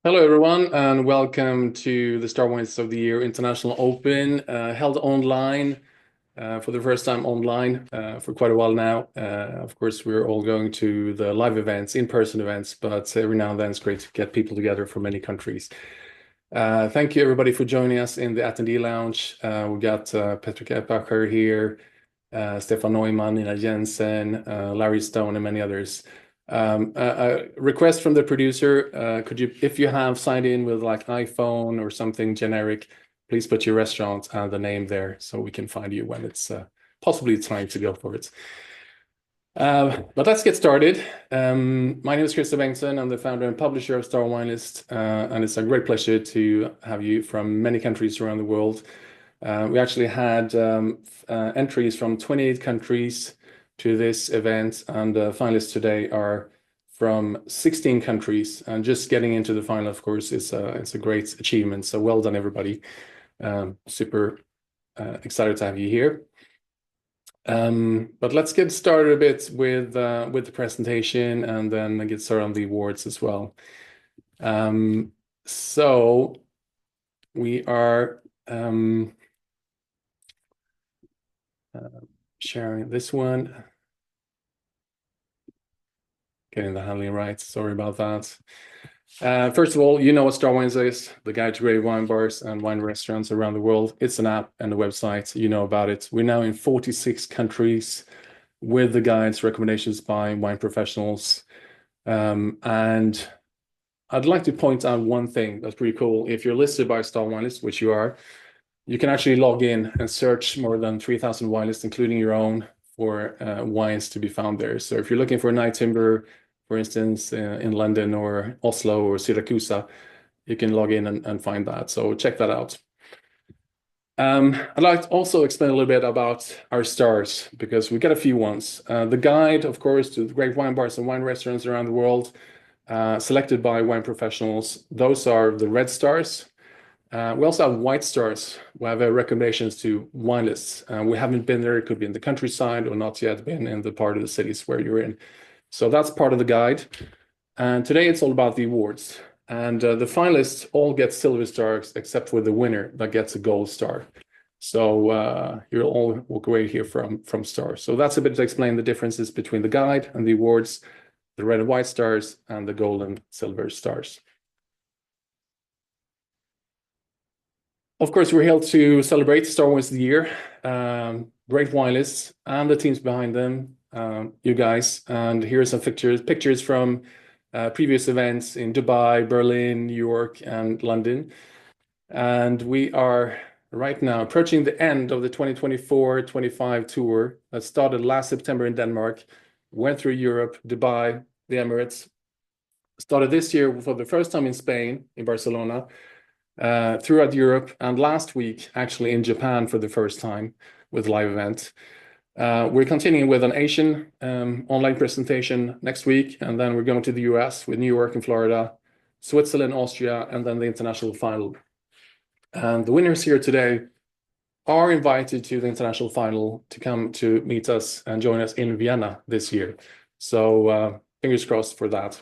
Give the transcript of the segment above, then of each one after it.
Hello, everyone, and welcome to the Star Wines of the Year International Open, held online for the first time online for quite a while now. Of course, we're all going to the live events, in-person events, but every now and then it's great to get people together from many countries. Thank you, everybody, for joining us in the attendee lounge. We got Patrick Eppacher here, Stefan Neumann, Nina Jensen, Larry Stone, and many others. A request from the producer, could you, if you have signed in with like iPhone or something generic, please put your restaurant and the name there so we can find you when it's possibly time to go for it. But let's get started. My name is Krister Bengtsson. I'm the founder and publisher of Star Wine List, and it's a great pleasure to have you from many countries around the world. We actually had entries from 28 countries to this event, and finalists today are from 16 countries. And just getting into the final, of course, it's a great achievement. So well done, everybody. Super excited to have you here. But let's get started a bit with the presentation and then get started on the awards as well. So we are sharing this one. Getting the handling right. Sorry about that. First of all, you know what Star Wines is, the guide to great wine bars and wine restaurants around the world. It's an app and a website. You know about it. We're now in 46 countries with the guides, recommendations by wine professionals. And I'd like to point out one thing that's pretty cool. If you're listed by Star Wine List, which you are, you can actually log in and search more than 3,000 wine lists, including your own, for wines to be found there. So if you're looking for a night timber, for instance, in London or Oslo or Syracuse, you can log in and find that. So check that out. I'd like to also explain a little bit about our stars, because we got a few ones. The guide, of course, to the great wine bars and wine restaurants around the world, selected by wine professionals. Those are the red stars. We also have white stars. We have recommendations to wine lists. We haven't been there. It could be in the countryside or not yet been in the part of the cities where you're in. So that's part of the guide. And today it's all about the awards. And the finalists all get silver stars except for the winner that gets a gold star. So you'll all walk away here from stars. So that's a bit to explain the differences between the guide and the awards, the red and white stars, and the gold and silver stars. Of course, we're here to celebrate Star Wars of the Year, great wine lists, and the teams behind them, you guys. And here are some pictures from previous events in Dubai, Berlin, New York, and London. And we are right now approaching the end of the 2024-25 tour that started last September in Denmark, went through Europe, Dubai, the Emirates, started this year for the first time in Spain, in Barcelona, throughout Europe, and last week actually in Japan for the first time with live event. We're continuing with an Asian online presentation next week, and then we're going to the US with New York and Florida, Switzerland, Austria, and then the international final. And the winners here today are invited to the international final to come to meet us and join us in Vienna this year. So fingers crossed for that.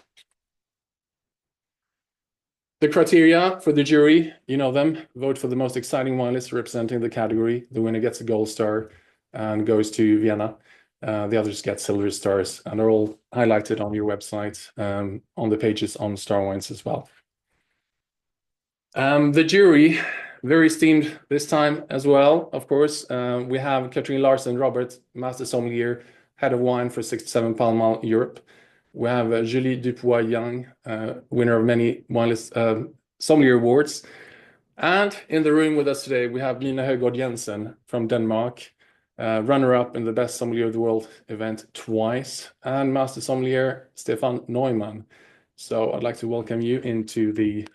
The criteria for the jury, you know them. Vote for the most exciting wine list representing the category. The winner gets a gold star and goes to Vienna. The others get silver stars, and they're all highlighted on your website, on the pages on Star Wines as well. The jury, very esteemed this time as well, of course. We have Katrine Larsen Robert, Master Sommelier, Head of Wine for 67 Pall Mall Europe. We have Julie Dupois-Young, winner of many wine list sommelier awards. And in the room with us today, we have Nina Høgaard Jensen from Denmark, runner-up in the Best Sommelier of the World event twice, and Master Sommelier Stefan Neumann. So I'd like to welcome you into the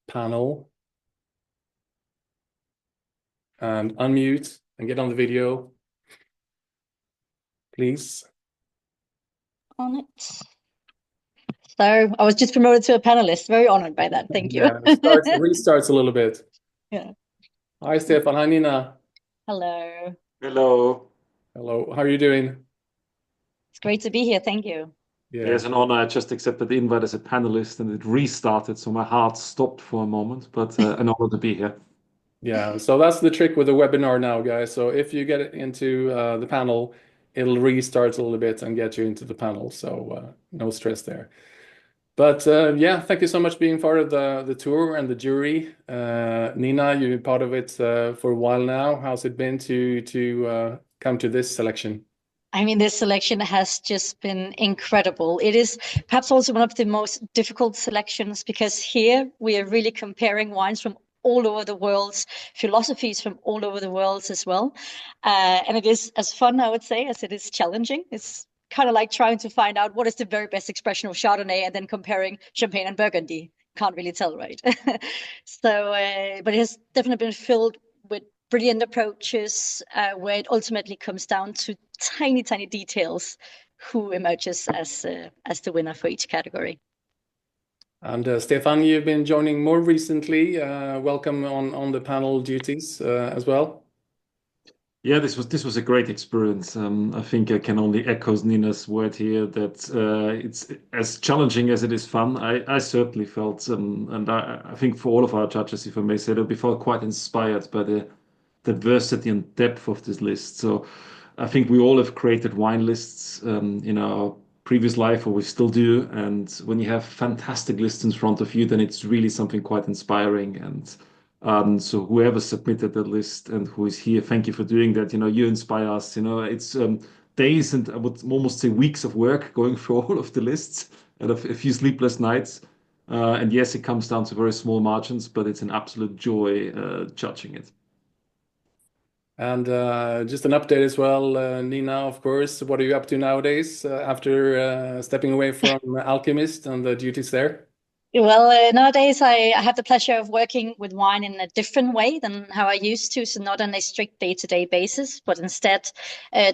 panel. And unmute and get on the video, please. On it. So I was just promoted to a panelist. Very honored by that. Thank you. Yeah, it restarts a little bit. Yeah. Hi, Stefan. Hi, Nina. Hello. Hello. Hello. How are you doing? It's great to be here. Thank you. Yeah. It's an honor. I just accepted the invite as a panelist and it restarted, so my heart stopped for a moment, but an honor to be here. Yeah, so that's the trick with the webinar now, guys. So if you get into the panel, it'll restart a little bit and get you into the panel. So no stress there. But yeah, thank you so much being part of the tour and the jury. Nina, you've been part of it for a while now. How's it been to come to this selection? I mean, this selection has just been incredible. It is perhaps also one of the most difficult selections because here we are really comparing wines from all over the world, philosophies from all over the world as well. And it is as fun, I would say, as it is challenging. It's kind of like trying to find out what is the very best expression of Chardonnay and then comparing Champagne and Burgundy. Can't really tell, right? So, but it has definitely been filled with brilliant approaches where it ultimately comes down to tiny, tiny details who emerges as the winner for each category. And Stefan, you've been joining more recently. Welcome on the panel duties as well. Yeah, this was a great experience. I think I can only echo Nina's word here that it's as challenging as it is fun. I certainly felt, and I think for all of our judges, if I may say that, we felt quite inspired by the diversity and depth of this list. So I think we all have created wine lists in our previous life, or we still do. And when you have fantastic lists in front of you, then it's really something quite inspiring. And so whoever submitted the list and who is here, thank you for doing that. You inspire us. It's days and I would almost say weeks of work going through all of the lists and a few sleepless nights. And yes, it comes down to very small margins, but it's an absolute joy judging it. And just an update as well, Nina, of course. What are you up to nowadays after stepping away from Alchemist and the duties there? Well, nowadays I have the pleasure of working with wine in a different way than how I used to. So not on a strict day-to-day basis, but instead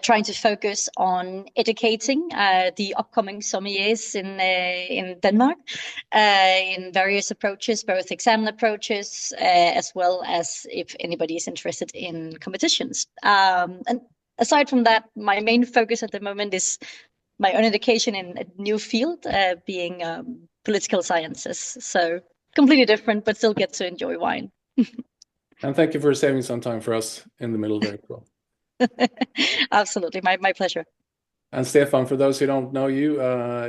trying to focus on educating the upcoming sommeliers in Denmark in various approaches, both exam approaches as well as if anybody is interested in competitions. And aside from that, my main focus at the moment is my own education in a new field, being political sciences. So completely different, but still get to enjoy wine. And thank you for saving some time for us in the middle there as well. Absolutely, my pleasure. And Stefan, for those who don't know you,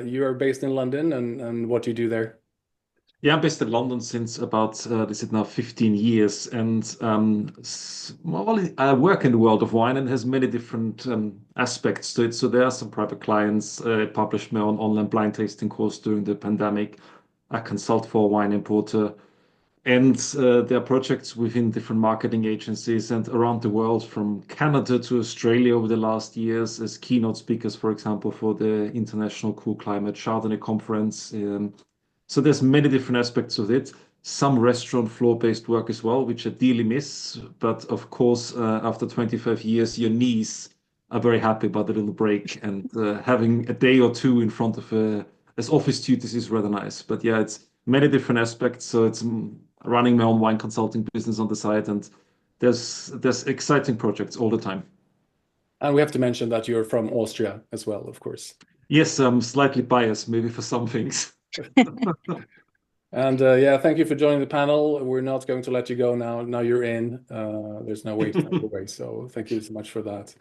you are based in London and what do you do there? Yeah, I'm based in London since about, this is now 15 years. And well, I work in the world of wine and has many different aspects to it. So there are some private clients. I published my own online blind tasting course during the pandemic. I consult for a wine importer. And there are projects within different marketing agencies and around the world, from Canada to Australia over the last years, as keynote speakers, for example, for the International Cool Climate Chardonnay Conference. So there's many different aspects of it. Some restaurant floor-based work as well, which I dearly miss. But of course, after 25 years, your knees are very happy about the little break, and having a day or two in front of as office duties is rather nice. But yeah, it's many different aspects. So it's running my own wine consulting business on the side, and there's exciting projects all the time. And we have to mention that you're from Austria as well, of course. Yes, I'm slightly biased maybe for some things. And yeah, thank you for joining the panel. We're not going to let you go now. Now you're in. There's no way to take away. So thank you so much for that.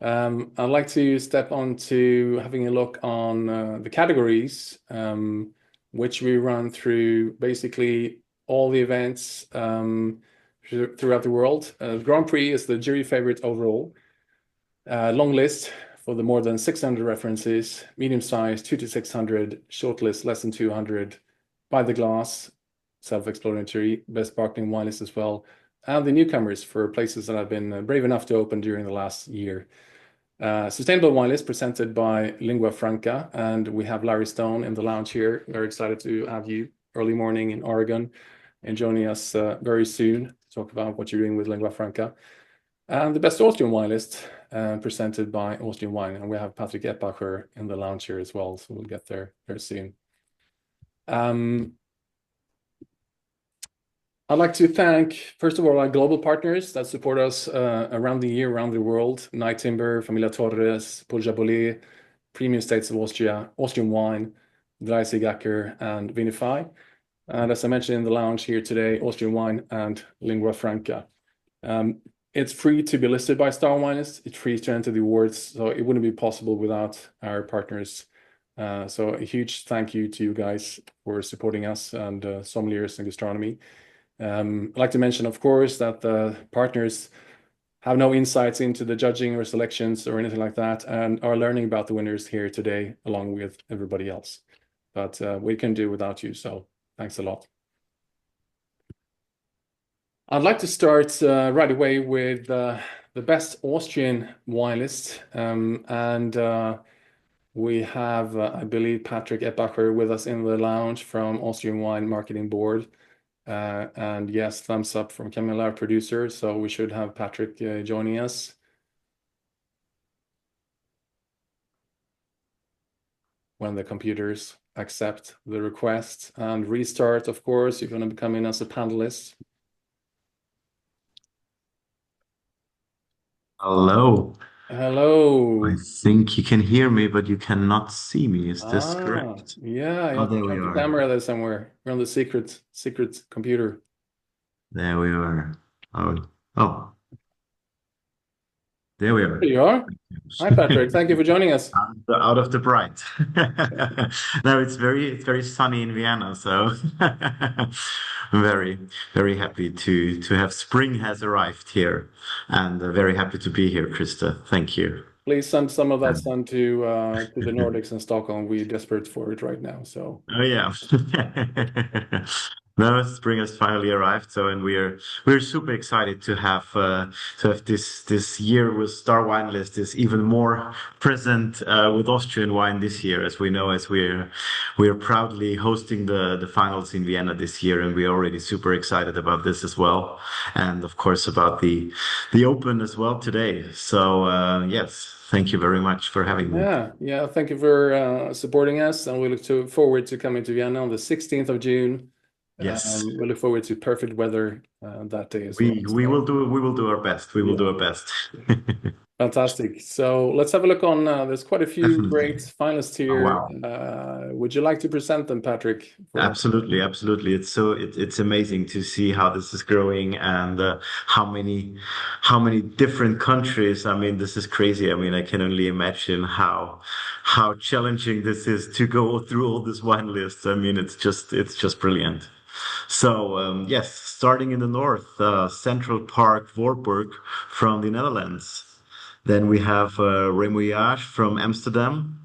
I'd like to step on to having a look on the categories, which we run through basically all the events throughout the world. The Grand Prix is the jury favorite overall. Long list for the more than 600 references, medium size 2 to 600, short list less than 200, by the glass, self-explanatory, best sparkling wine list as well, and the newcomers for places that I've been brave enough to open during the last year. Sustainable wine list presented by Lingua Franca, and we have Larry Stone in the lounge here. Very excited to have you early morning in Oregon and joining us very soon to talk about what you're doing with Lingua Franca. And the best Austrian wine list presented by Austrian Wine, and we have Patrick Eppacher in the lounge here as well, so we'll get there very soon. I'd like to thank, first of all, our global partners that support us around the year, around the world. Night Timber, Familia Torres, Paul Jabolet, premium states of Austria, Austrian wine, Dreissigacker, and Vinify. And as I mentioned in the lounge here today, Austrian wine and Lingua Franca. It's free to be listed by Star Wines. It's free to enter the awards, so it wouldn't be possible without our partners. So a huge thank you to you guys for supporting us and sommeliers and gastronomy. I'd like to mention, of course, that the partners have no insights into the judging or selections or anything like that, and are learning about the winners here today along with everybody else. But we can do without you, so thanks a lot. I'd like to start right away with the best Austrian wine list. We have, I believe, Patrick Eppacher with us in the lounge from Austrian Wine Marketing Board. And yes, thumbs up from Camilla, our producer. So we should have Patrick joining us. When the computers accept the request, and restart, of course, you're going to come in as a panelist. Hello. Hello. I think you can hear me, but you cannot see me. Is this correct? Yeah, you Oh, have to there we turn the are. camera there somewhere. We're on the secret computer. There we are. Oh, there we are. There you are. Hi, Patrick. Thank you for joining us. Out of the bright. No, it's very sunny in Vienna, so I'm very happy to have spring has arrived here, and very happy to be here, Krister. Thank you. Please send some of that sun to the Nordics and Stockholm. We're desperate for it right now. So. Oh yeah. No, spring has finally arrived. So, and we're super excited to have this year with Star Wine List is even more present with Austrian wine this year, as we know, as we're proudly hosting the finals in Vienna this year, and we're already super excited about this as well, and of course about the Open as well today. So yes. Thank you very much for having me. Yeah. Thank you for supporting us, and we look forward to coming to Vienna on the 16th of June. Yes. We look forward to perfect weather that day as well. We will do our best. We will do our best. Fantastic. So let's have a look on. There's quite a few Definitely. Great finalists here. Oh, wow. Would you like to present them, Patrick? Absolutely. It's amazing to see how this is growing and how many different countries. I mean, this is crazy. I mean, I can only imagine how challenging this is to go through all this wine lists. I mean, it's just brilliant. So yes, starting in the north, Central Park Voorburg from the Netherlands. Then we have Remouillage from Amsterdam.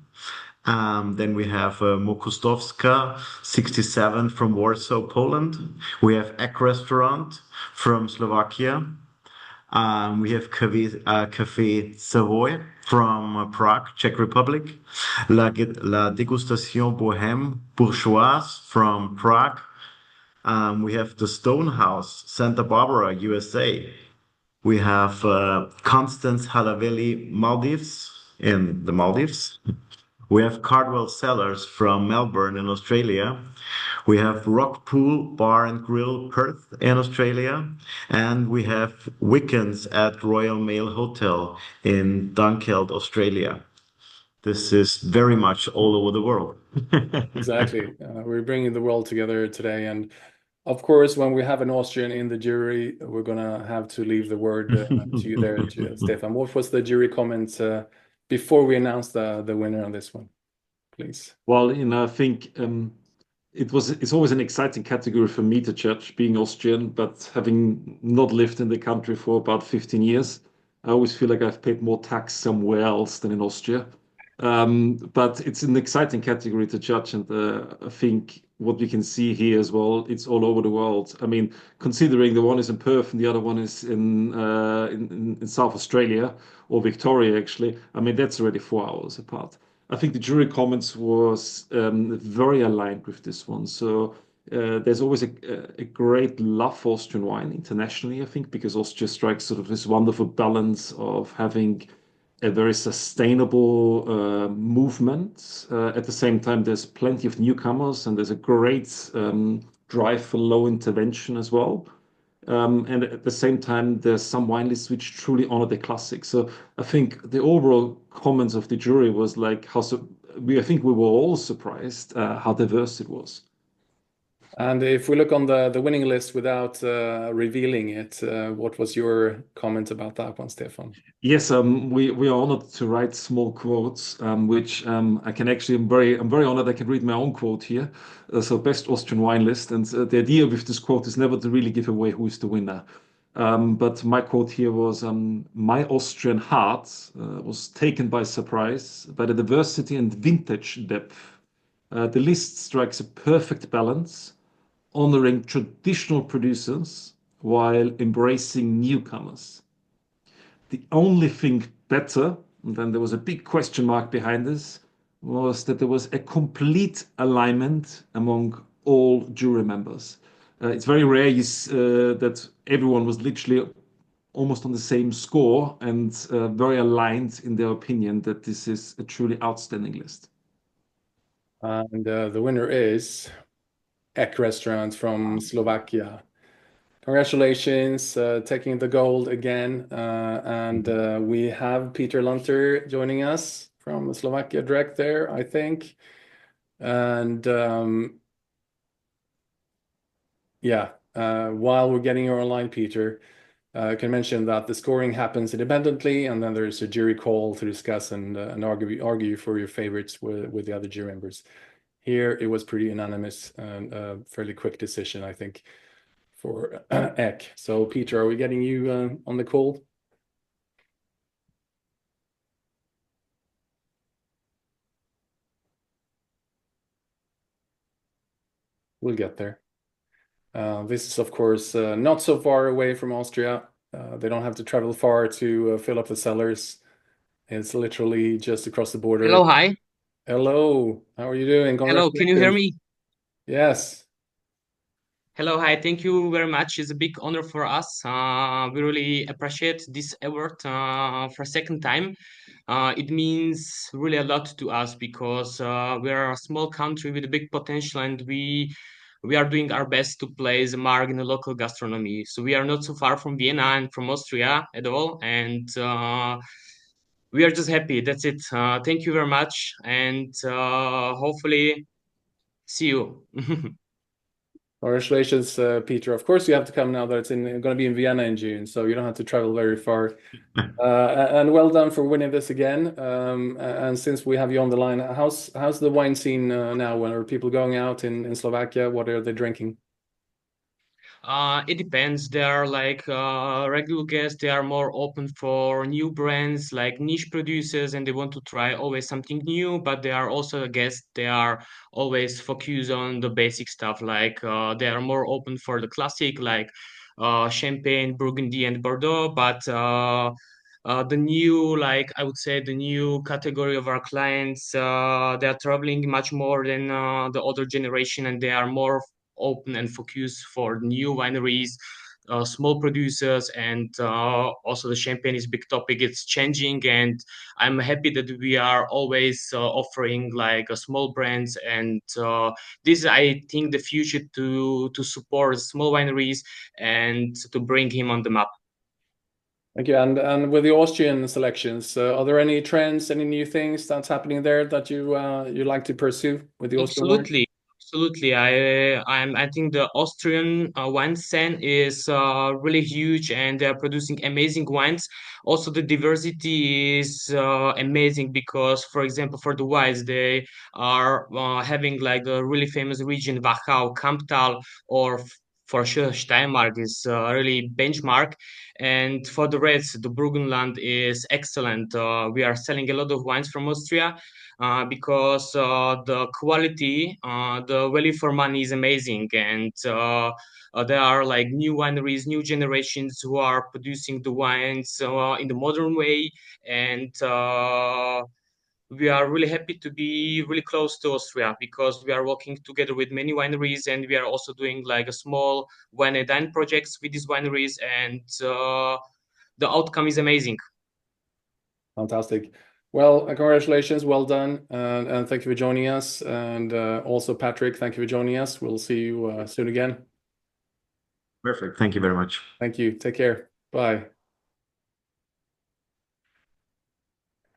Then we have Mokustowska 67 from Warsaw, Poland. We have Ek Restaurant from Slovakia. We have Café Savoy from Prague, Czech Republic. La Dégustation Bohème Bourgeoise from Prague. We have the Stone House, Santa Barbara, USA. We have Constance Halavelli Maldives in the Maldives. We have Cardwell Cellars from Melbourne in Australia. We have Rockpool Bar and Grill Perth in Australia. And we have Wickens at Royal Mail Hotel in Dunkeld, Australia. This is very much all over the world. Exactly. We're bringing the world together today. And of course, when we have an Austrian in the jury, we're going to have to leave the word to you there, Stefan. What was the jury comment before we announce the winner on this one, please? Well, I think it's always an exciting category for me to judge, being Austrian, but having not lived in the country for about 15 years, I always feel like I've paid more tax somewhere else than in Austria. But it's an exciting category to judge, and I think what we can see here as well, it's all over the world. I mean, considering the one is in Perth and the other one is in South Australia or Victoria, actually, I mean, that's already 4 hours apart. I think the jury comments was very aligned with this one. So there's always a great love for Austrian wine internationally, I think, because Austria strikes sort of this wonderful balance of having a very sustainable movement. At the same time, there's plenty of newcomers, and there's a great drive for low intervention as well. And at the same time, there's some wine lists which truly honor the classics. So I think the overall comments of the jury was like I think we were all surprised how diverse it was. And if we look on the winning list without revealing it, what was your comment about that one, Stefan? Yes, we are honored to write small quotes, which I can actually, I'm very honored I can read my own quote here. So best Austrian wine list, and the idea with this quote is never to really give away who is the winner. But my quote here was, my Austrian heart was taken by surprise by the diversity and vintage depth. The list strikes a perfect balance, honoring traditional producers while embracing newcomers. The only thing better, and then there was a big question mark behind this, was that there was a complete alignment among all jury members. It's very rare that everyone was literally almost on the same score and very aligned in their opinion that this is a truly outstanding list. And the winner is Ek Restaurant from Slovakia. Congratulations, taking the gold again. And we have Peter Lunter joining us from Slovakia direct there, I think. And yeah, while we're getting you online, Peter, I can mention that the scoring happens independently, and then there's a jury call to discuss and argue for your favorites with the other jury members. Here, it was pretty unanimous and a fairly quick decision, I think, for Ek. So, Peter, are we getting you on the call? We'll get there. This is, of course, not so far away from Austria. They don't have to travel far to fill up the cellars. It's literally just across the border. Hello, hi. Hello, how are you doing? Hello, can you hear me? Yes. Hello, hi. Thank you very much. It's a big honor for us. We really appreciate this award for a second time. It means really a lot to us because we are a small country with a big potential, and we are doing our best to place a mark in the local gastronomy. So we are not so far from Vienna and from Austria at all, and we are just happy. That's it. Thank you very much, and hopefully see you. Congratulations, Peter. Of course, you have to come now that it's going to be in Vienna in June, so you don't have to travel very far. And well done for winning this again. And since we have you on the line, how's the wine scene now? When are people going out in Slovakia? What are they drinking? It depends. There are like regular guests, they are more open for new brands, like niche producers, and they want to try always something new. But there are also guests, they are always focused on the basic stuff, like they are more open for the classic, like Champagne, Burgundy, and Bordeaux. But the new, like I would say, the new category of our clients, they are traveling much more than the older generation, and they are more open and focused for new wineries, small producers, and also the champagne is a big topic. It's changing, and I'm happy that we are always offering like small brands, and this is, I think, the future to support small wineries and to bring him on the map. Thank you. And with the Austrian selections, are there any trends, any new things that's happening there that you like to pursue with the Austrian wine? Absolutely. I think the Austrian wine scene is really huge, and they're producing amazing wines. Also, the diversity is amazing because, for example, for the wines, they are having like the really famous region Wachau, Kamptal, or for sure Steiermark is really benchmark. And for the reds, the Burgenland is excellent. We are selling a lot of wines from Austria because the quality, the value for money is amazing, and there are like new wineries, new generations who are producing the wines in the modern way, and we are really happy to be really close to Austria because we are working together with many wineries, and we are also doing like a small wine and dine projects with these wineries, and the outcome is amazing. Fantastic. Well, congratulations, well done, and thank you for joining us. And also, Patrick, thank you for joining us. We'll see you soon again. Perfect. Thank you very much. Thank you. Take care. Bye.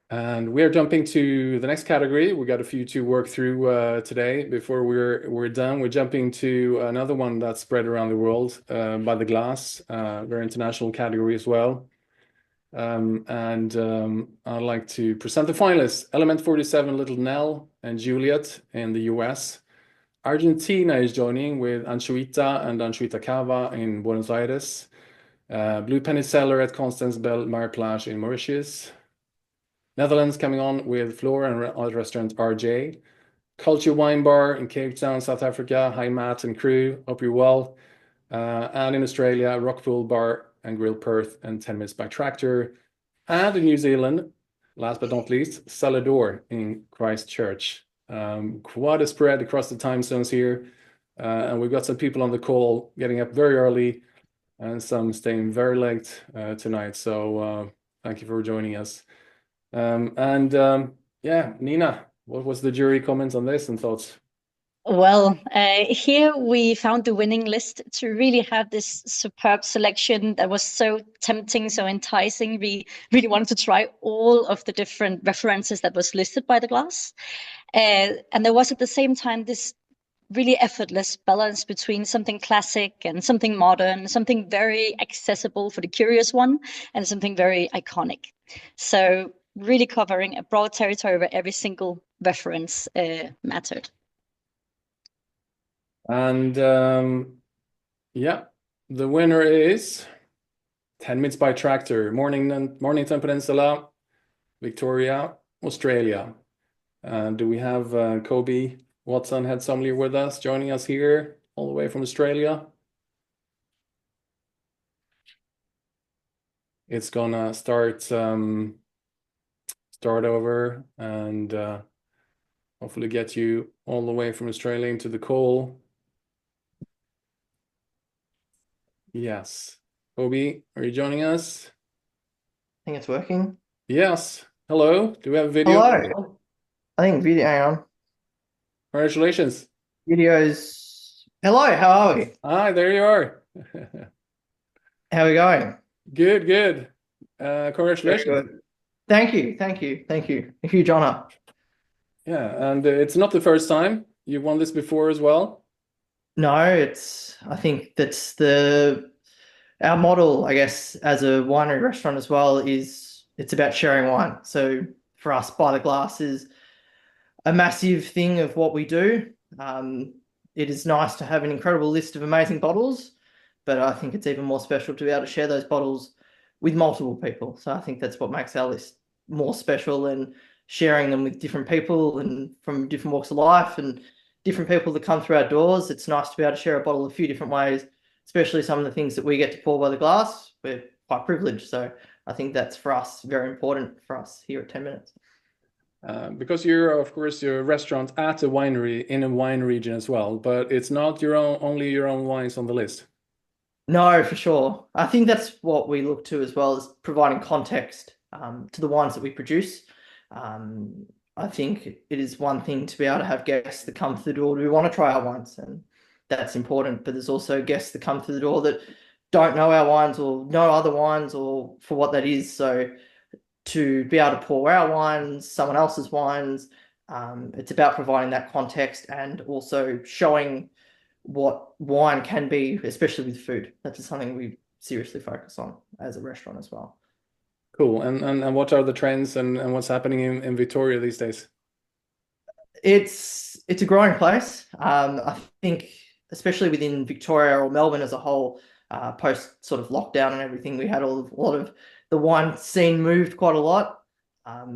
And we are jumping to the next category. We got a few to work through today before we're done. We're jumping to another one that's spread around the world by the glass, very international category as well. I'd like to present the finalists: Element 47, Little Nell and Juliet in the US. Argentina is joining with Anchoita and Anchoita Cava in Buenos Aires. Blue Penny Cellar at Constance Belle Mar Plage in Mauritius. Netherlands coming on with Floor and restaurant RJ. Culture Wine Bar in Cape Town, South Africa. Hi, Matt and crew. Hope you're well. And in Australia, Rockpool Bar and Grill Perth and 10 Minutes by Tractor. And in New Zealand, last but not least, Salador in Christchurch. Quite a spread across the time zones here. And we've got some people on the call getting up very early and some staying very late tonight. So thank you for joining us. Yeah, Nina, what was the jury comments on this and thoughts? Well, here we found the winning list to really have this superb selection that was so tempting, so enticing. We really wanted to try all of the different references that was listed by the glass. And there was at the same time this really effortless balance between something classic and something modern, something very accessible for the curious one, and something very iconic. So really covering a broad territory where every single reference mattered. And yeah, the winner is 10 Minutes by Tractor, Mornington Peninsula, Victoria, Australia. Do we have Kobe Watson, head sommelier, with us, joining us here all the way from Australia? It's gonna start over and hopefully get you all the way from Australia into the call. Yes. Kobe, are you joining us? I think it's working. Yes. Hello. Do we have a video? Hello. I think video, hang on. Congratulations. Videos. Hello, how are we? Hi, there you are. How are we going? Good, good. Congratulations. Very good. Thank you, thank you, thank you. A huge honor. Yeah, and it's not the first time. You've won this before as well. No, I think that's our model, I guess, as a winery restaurant as well, is it's about sharing wine. So for us, By the Glass is a massive thing of what we do. It is nice to have an incredible list of amazing bottles, but I think it's even more special to be able to share those bottles with multiple people. So I think that's what makes our list more special, and sharing them with different people and from different walks of life and different people that come through our doors. It's nice to be able to share a bottle a few different ways, especially some of the things that we get to pour by the glass. We're quite privileged. So I think that's for us very important for us here at 10 Minutes. Because you're, of course, you're a restaurant at a winery in a wine region as well, but it's not only your own wines on the list. No, for sure. I think that's what we look to as well, as providing context to the wines that we produce. I think it is one thing to be able to have guests that come through the door who want to try our wines, and that's important. But there's also guests that come through the door that don't know our wines or know other wines or for what that is. So to be able to pour our wines, someone else's wines, it's about providing that context and also showing what wine can be, especially with food. That's something we seriously focus on as a restaurant as well. Cool. And what are the trends and what's happening in Victoria these days? It's a growing place. I think especially within Victoria or Melbourne as a whole, post sort of lockdown and everything, we had a lot of the wine scene moved quite a lot.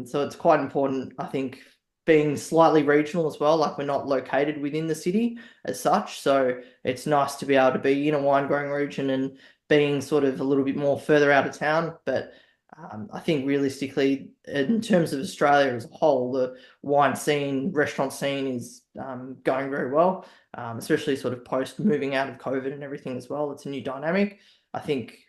So it's quite important, I think, being slightly regional as well. Like, we're not located within the city as such. So it's nice to be able to be in a wine growing region and being sort of a little bit more further out of town. But I think realistically, in terms of Australia as a whole, the wine scene, restaurant scene is going very well, especially sort of post moving out of COVID and everything as well. It's a new dynamic. I think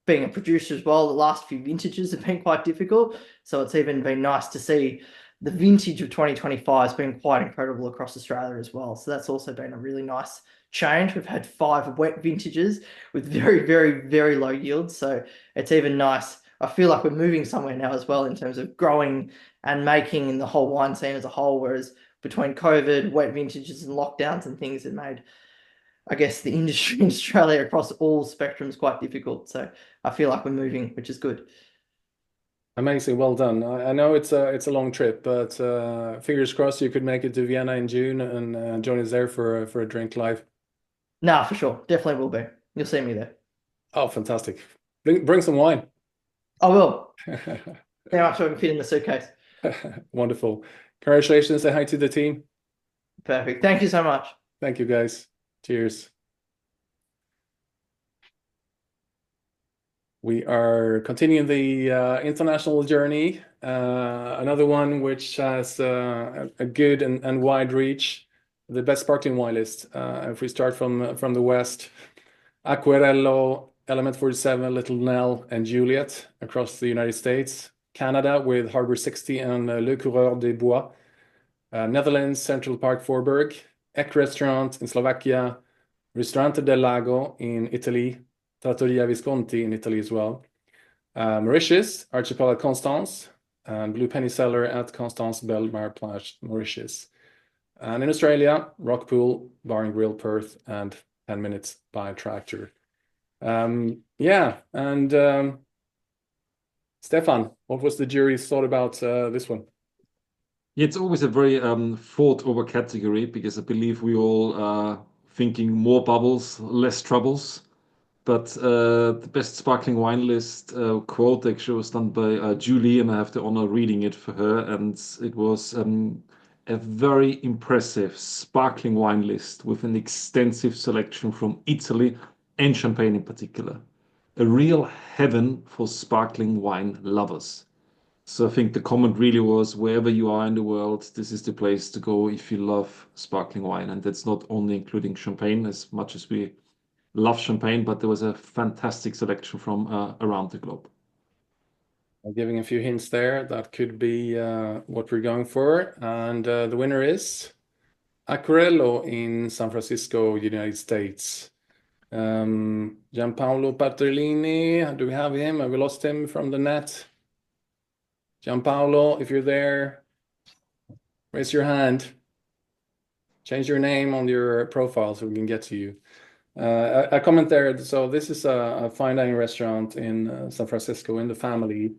being a producer as well, the last few vintages have been quite difficult. So it's even been nice to see the vintage of 2025 has been quite incredible across Australia as well. So that's also been a really nice change. We've had 5 wet vintages with very, very, very low yields. So it's even nice. I feel like we're moving somewhere now as well in terms of growing and making in the whole wine scene as a whole. Whereas between COVID, wet vintages and lockdowns and things, it made, I guess, the industry in Australia across all spectrums quite difficult. So I feel like we're moving, which is good. Amazing, well done. I know it's a long trip, but fingers crossed you could make it to Vienna in June and join us there for a drink live. Nah, for sure. Definitely will be. You'll see me there. Oh, fantastic. Bring some wine. I will. How much I can fit in the suitcase. Wonderful. Congratulations. Say hi to the team. Perfect. Thank you so much. Thank you, guys. Cheers. We are continuing the international journey. Another one which has a good and wide reach. The best sparkling wine list. If we start from the west, Acquerello, Element 47, Little Nell, and Juliet across the United States. Canada with Harbor 60 and Le Coureur des Bois. Netherlands, Central Park Forburg. Ek Restaurant in Slovakia. Ristorante del Lago in Italy. Trattoria Visconti in Italy as well. Mauritius, Archipelago Constance. And Blue Penny Cellar at Constance Belle Mar Plage, Mauritius. And in Australia, Rockpool, Bar and Grill, Perth, and 10 minutes by tractor. Yeah, and Stefan, what was the jury's thought about this one? Yeah, it's always a very fought over category because I believe we all are thinking more bubbles, less troubles. But the best sparkling wine list quote actually was done by Julie, and I have the honor of reading it for her. And it was a very impressive sparkling wine list with an extensive selection from Italy and Champagne in particular. A real heaven for sparkling wine lovers. So I think the comment really was wherever you are in the world, this is the place to go if you love sparkling wine. And that's not only including Champagne, as much as we love Champagne, but there was a fantastic selection from around the globe. I'm giving a few hints there. That could be what we're going for. And the winner is Acquerello in San Francisco, United States. Gianpaolo Paterlini, do we have him? Have we lost him from the net? Gianpaolo, if you're there, raise your hand. Change your name on your profile so we can get to you. A comment there. So this is a fine dining restaurant in San Francisco in the family,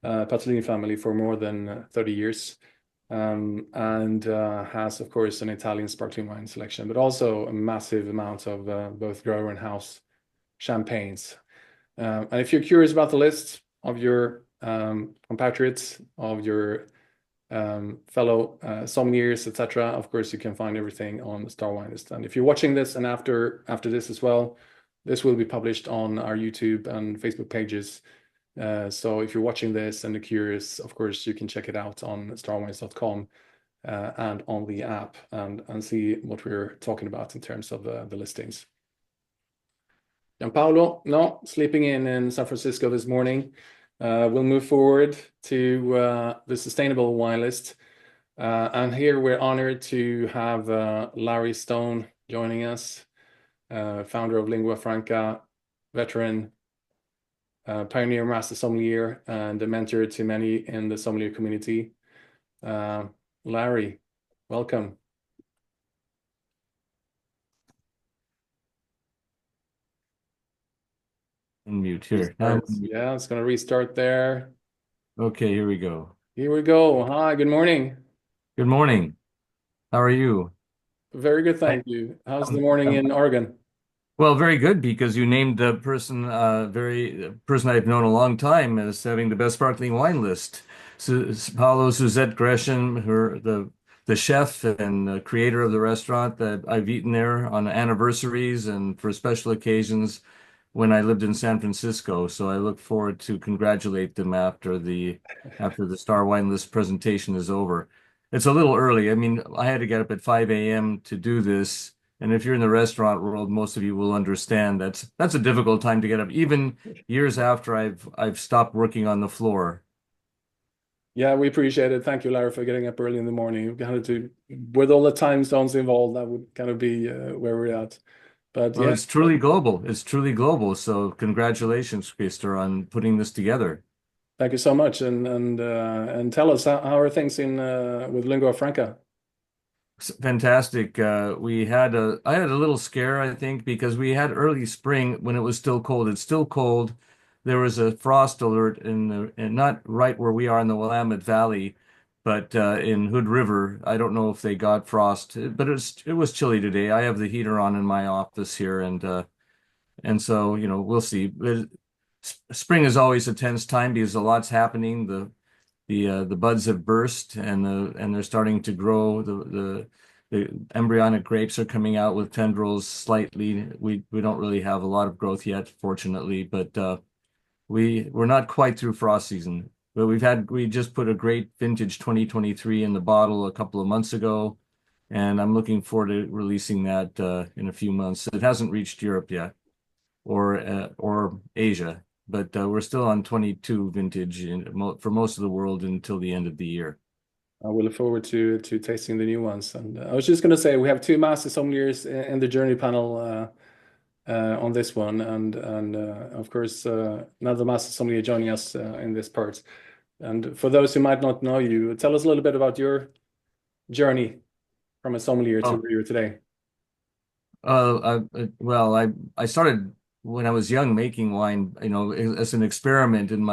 Pasolini family, for more than 30 years, and has, of course, an Italian sparkling wine selection, but also a massive amount of both grower and house champagnes. And if you're curious about the list of your compatriots, of your fellow sommeliers, etc. Of course, you can find everything on the Star Wine List. And if you're watching this and after this as well, this will be published on our YouTube and Facebook pages. So if you're watching this and you're curious, of course, you can check it out on starwines.com and on the app and see what we're talking about in terms of the listings. Gianpaolo, no, sleeping in San Francisco this morning. We'll move forward to the Sustainable Wine List. And here we're honored to have Larry Stone joining us, founder of Lingua Franca, veteran, pioneer master sommelier, and a mentor to many in the sommelier community. Larry, welcome. Unmute here. Yeah, it's going to restart there. Okay, here we go. Here we go. Hi, good morning. Good morning. How are you? Very good, thank you. How's the morning in Oregon? Well, very good, because you named the person, person I've known a long time as having the best sparkling wine list. Paolo Suzette Gresham, the chef and creator of the restaurant that I've eaten there on anniversaries and for special occasions when I lived in San Francisco. So I look forward to congratulate them after the Star Wine List presentation is over. It's a little early. I mean, I had to get up at 5 a.m. to do this. And if you're in the restaurant world, most of you will understand that's a difficult time to get up, even years after I've stopped working on the floor. Yeah, we appreciate it. Thank you, Larry, for getting up early in the morning. With all the time zones involved, that would kind of be where we're at. But Well, yeah, it's truly global. It's truly global. So congratulations, Krister, on putting this together. thank you so much. And tell us how are things in with lingua franca? Fantastic. I had a little scare, I think, because we had early spring when it was still cold. It's still cold. There was a frost alert and not right where we are in the Willamette Valley, but in Hood River. I don't know if they got frost, but it was chilly today. I have the heater on in my office here, and so we'll see. Spring is always a tense time because a lot's happening. The buds have burst and they're starting to grow. The embryonic grapes are coming out with tendrils slightly. We don't really have a lot of growth yet, fortunately, but we're not quite through frost season. But we just put a great vintage 2023 in the bottle a couple of months ago, and I'm looking forward to releasing that in a few months. It hasn't reached Europe yet or Asia, but we're still on 22 vintage for most of the world until the end of the year. I will look forward to tasting the new ones. And I was just going to say we have two master sommeliers in the journey panel on this one, and of course another master sommelier joining us in this part. And for those who might not know you, tell us a little bit about your journey from a sommelier to where you are today. I started when I was young making wine, as an experiment in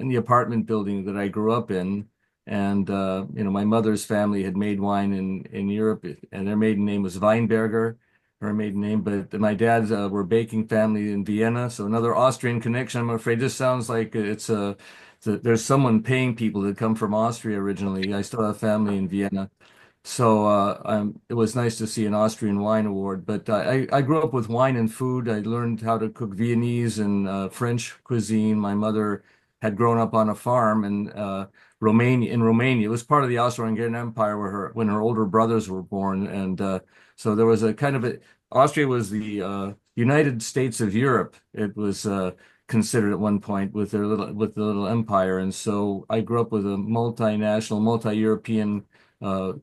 the apartment building that I grew up in. And my mother's family had made wine in Europe, and their maiden name was Weinberger, her maiden name. But my dad's were baking family in Vienna, so another Austrian connection. I'm afraid this sounds like there's someone paying people that come from Austria originally. I still have family in Vienna. So it was nice to see an Austrian wine award. But I grew up with wine and food. I learned how to cook Viennese and French cuisine. My mother had grown up on a farm in Romania. It was part of the Austro-Hungarian Empire when her older brothers were born. And so there was a kind of Austria was the United States of Europe. It was considered at one point with the little empire. And so I grew up with a multinational, multi-European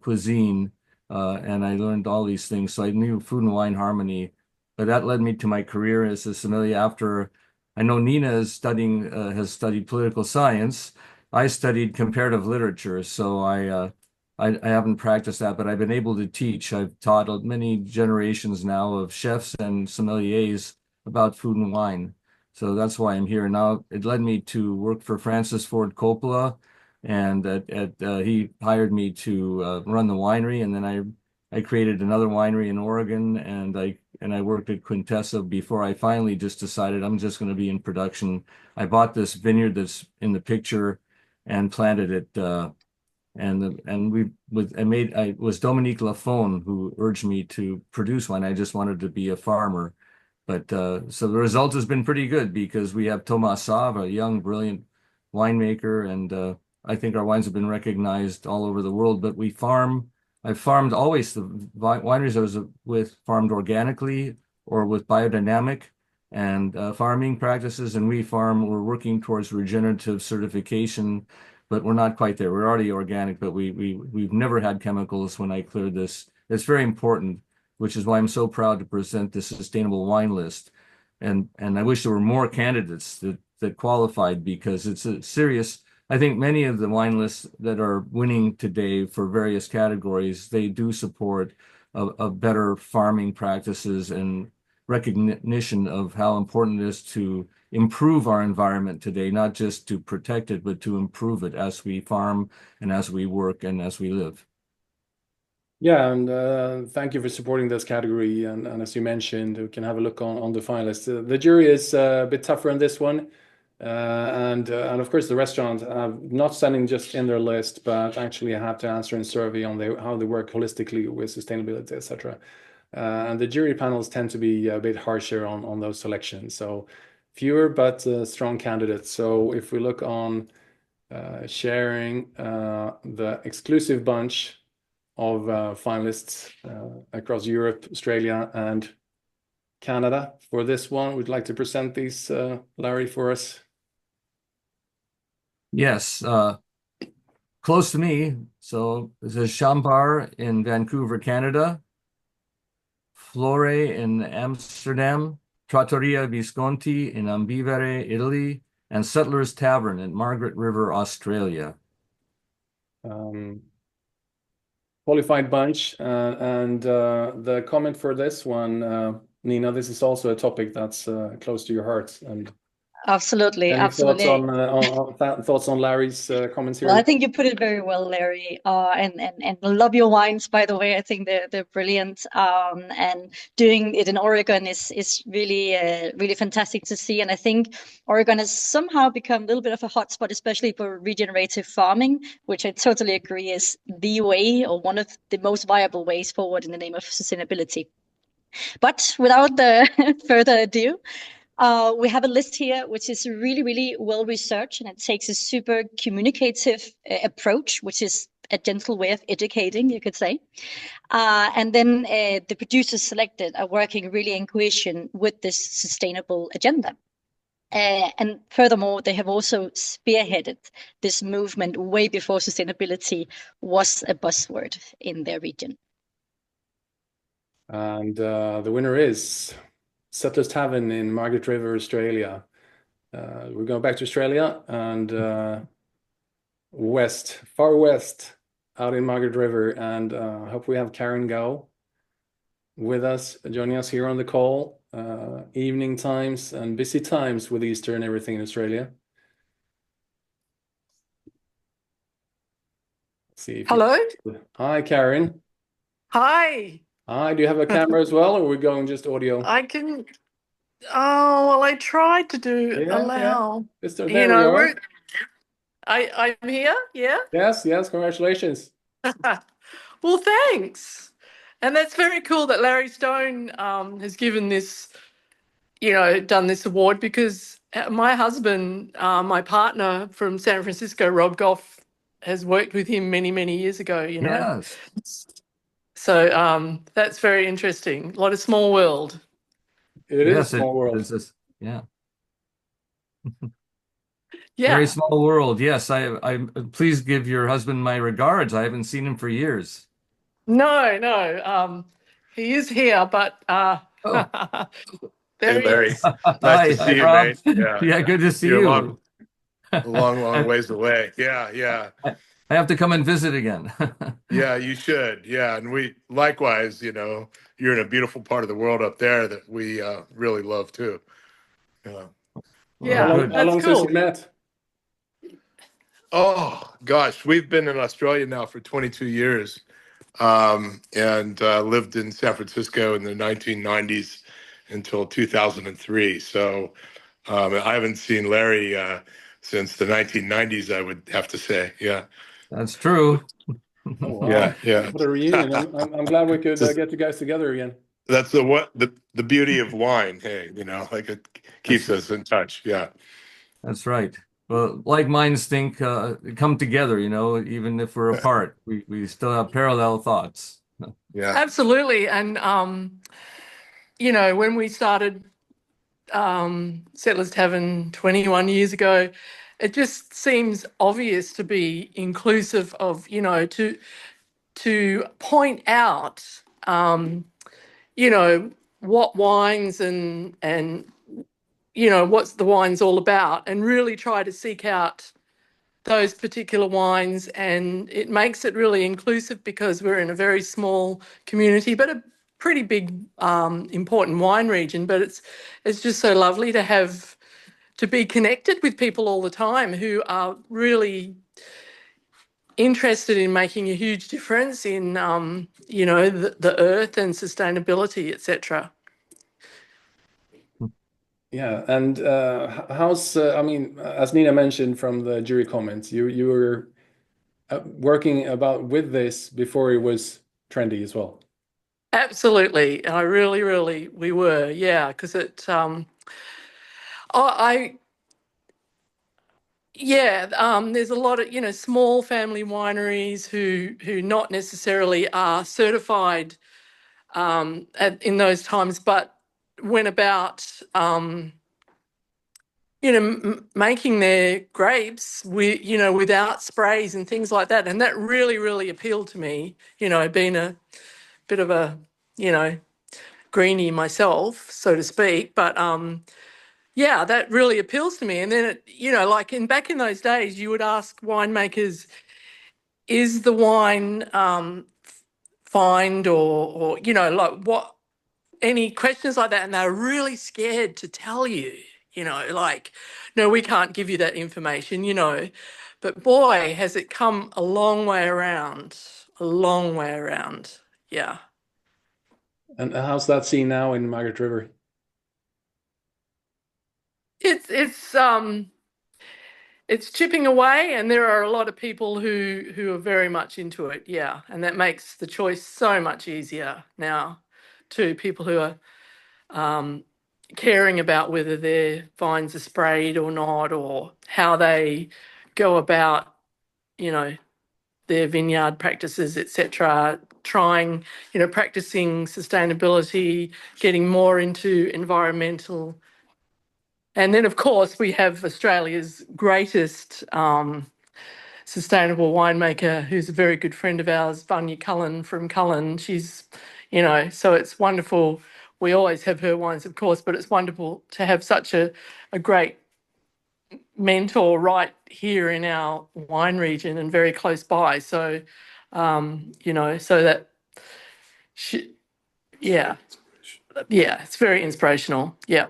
cuisine, and I learned all these things. So I knew food and wine harmony, but that led me to my career as a sommelier. After I know Nina has studied political science. I studied comparative literature, so I haven't practiced that, but I've been able to teach. I've taught many generations now of chefs and sommeliers about food and wine. So that's why I'm here now. It led me to work for Francis Ford Coppola, and he hired me to run the winery, and then I created another winery in Oregon, and I worked at Quintessa before I finally just decided I'm just going to be in production. I bought this vineyard that's in the picture and planted it, it was Dominique Lafon who urged me to produce wine. I just wanted to be a farmer. But so the result has been pretty good because we have Thomas Sauve, a young, brilliant winemaker, and I think our wines have been recognized all over the world. But I've farmed always the wineries I was with farmed organically or with biodynamic and farming practices, and we're working towards regenerative certification, but we're not quite there. We're already organic, but we've never had chemicals when I cleared this. It's very important, which is why I'm so proud to present this sustainable wine list. And I wish there were more candidates that qualified because it's a serious. I think many of the wine lists that are winning today for various categories, they do support a better farming practices and recognition of how important it is to improve our environment today, not just to protect it, but to improve it as we farm and as we work and as we live. Yeah, and thank you for supporting this category. And as you mentioned, we can have a look on the finalists. The jury is a bit tougher on this one. And of course, the restaurants have not standing just in their list, but actually have to answer in survey on how they work holistically with sustainability, etc. And the jury panels tend to be a bit harsher on those selections. So fewer but strong candidates. So if we look on sharing the exclusive bunch of finalists across Europe, Australia, and Canada for this one, we'd like to present these, Larry, for us. Yes. close to me. So this is Champar in Vancouver, Canada, Flore in Amsterdam, Trattoria Visconti in Ambivere, Italy, and Settlers Tavern in Margaret River, Australia. Qualified bunch. And the comment for this one, Nina, this is also a topic that's close to your heart. And Absolutely, any absolutely. thoughts on Larry's comments here? Well, I think you put it very well, Larry. And love your wines, by the way. I think they're brilliant. And doing it in Oregon is really really fantastic to see. And I think Oregon has somehow become a little bit of a hotspot, especially for regenerative farming, which I totally agree is the way, or one of the most viable ways forward in the name of sustainability. But without further ado, we have a list here which is really, really well researched, and it takes a super communicative approach, which is a gentle way of educating, you could say. And then the producers selected are working really in cohesion with this sustainable agenda. And furthermore, they have also spearheaded this movement way before sustainability was a buzzword in their region. And the winner is Settlers Tavern in Margaret River, Australia. We're going back to Australia and far west, out in Margaret River. And I hope we have Karen Gao with us, joining us here on the call. Evening times and busy times with Easter and everything in Australia. Let's see. Hello. Hi, Karen. Hi. Hi, do you have a camera as well, or are we going just audio? I can. Oh, well, I tried to do Yeah. allow. There You we know, are. I'm here. Yeah. Yes, congratulations. Well, thanks. And that's very cool that Larry Stone has given this, done this award, because my husband, my partner from San Francisco, Rob Goff, has worked with him many, many years ago, Yes. So that's very interesting. A lot of small world. It is a small world. Yeah. Yeah. Very small world. Yes. I please give your husband my regards. I haven't seen him for years. No. He is here, but Hey, Larry. Nice Hi, to see you, Rob. mate. Yeah. Yeah, good to see You're you. a long ways away. Yeah. I have to come and visit again. Yeah, you should. Yeah, and we likewise, you're in a beautiful part of the world up there that we really love too. Yeah, How that's long cool. since you met? Oh gosh, we've been in Australia now for 22 years, and lived in San Francisco in the 1990s until 2003. So I haven't seen Larry since the 1990s, I would have to say. Yeah. That's true. Oh, wow. Yeah. What a reunion. I'm glad we could get you guys together again. That's the beauty of wine. Hey, like it keeps us in touch. Yeah. That's right. Well, like minds think come together, even if we're apart, we still have parallel thoughts. Yeah. Absolutely. And when we started Settlers Tavern 21 years ago, it just seems obvious to be inclusive of, to point out, what wines and what's the wine's all about, and really try to seek out those particular wines. And it makes it really inclusive because we're in a very small community, but a pretty big, important wine region. But it's just so lovely to be connected with people all the time who are really interested in making a huge difference in, the earth and sustainability, etc. Yeah, and how's as Nina mentioned from the jury comments, you were working with this before it was trendy as well. Absolutely, I really we were, yeah, because it there's a lot of small family wineries who not necessarily are certified in those times, but went about making their grapes without sprays and things like that. And that really, really appealed to me, being a bit of a, greenie myself, so to speak. But yeah, that really appeals to me. And then, like back in those days, you would ask winemakers, is the wine fined or like what, any questions like that, and they're really scared to tell you, like, no, we can't give you that information, But boy, has it come a long way around, a long way around. Yeah. And how's that scene now in Margaret River? It's chipping away, and there are a lot of people who are very much into it. Yeah, and that makes the choice so much easier now to people who are caring about whether their vines are sprayed or not, or how they go about, their vineyard practices, etc. Trying, practicing sustainability, getting more into environmental. And then, of course, we have Australia's greatest sustainable winemaker, who's a very good friend of ours, Vanya Cullen from Cullen. She's, so it's wonderful. We always have her wines, of course, but it's wonderful to have such a great mentor right here in our wine region and very close by. So, so that, yeah, it's very inspirational. Yeah.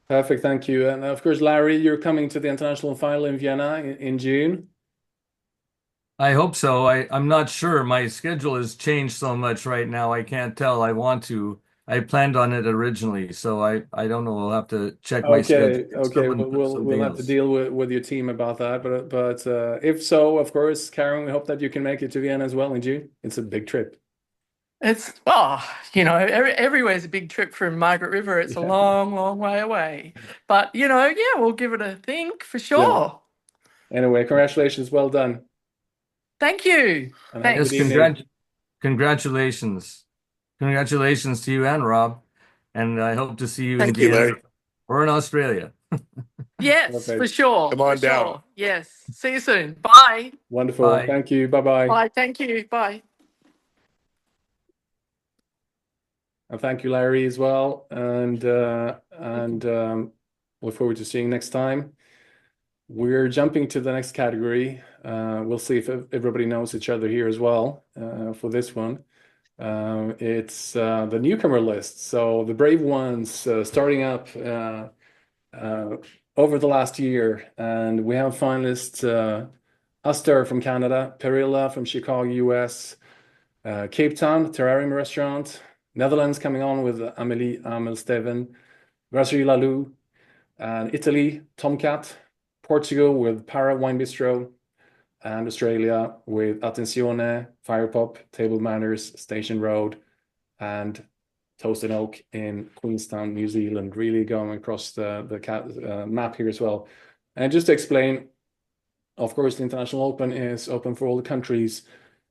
Perfect, thank you. And of course, Larry, you're coming to the international final in Vienna in June. I hope so. I'm not sure. My schedule has changed so much right now. I can't tell. I want to. I planned on it originally, so I don't know. I'll have to check my schedule. Okay. We'll have to deal with your team about that. But if so, of course, Karen, we hope that you can make it to Vienna as well in June. It's a big trip. It's everywhere's a big trip from Margaret River. It's a long, long way away. But we'll give it a think for sure. Yeah. Anyway, congratulations, well done. Thank you. And thanks. Congratulations. Congratulations to you and Rob. And I hope to see you in Vienna Larry. Or in Australia. Yes, Perfect. for sure. Come on for down. Sure. Yes. See you soon. Bye. Wonderful. Bye. Thank you. Bye-bye. Bye. Thank you. Bye. And thank you, Larry, as well. And look forward to seeing you next time. We're jumping to the next category. We'll see if everybody knows each other here as well for this one. It's the newcomer list. So the brave ones starting up over the last year. And we have finalists Aster from Canada, Perilla from Chicago, US, Cape Town, Terrarium Restaurant, Netherlands coming on with Amélie Amel-Steven, Brasserie Lalou, and Italy, Tomcat, Portugal with Para Wine Bistro, and Australia with Attenzione, Fire Pop, Table Manners, Station Road, and Toast and Oak in Queenstown, New Zealand, really going across the map here as well. And just to explain, of course, the International Open is open for all the countries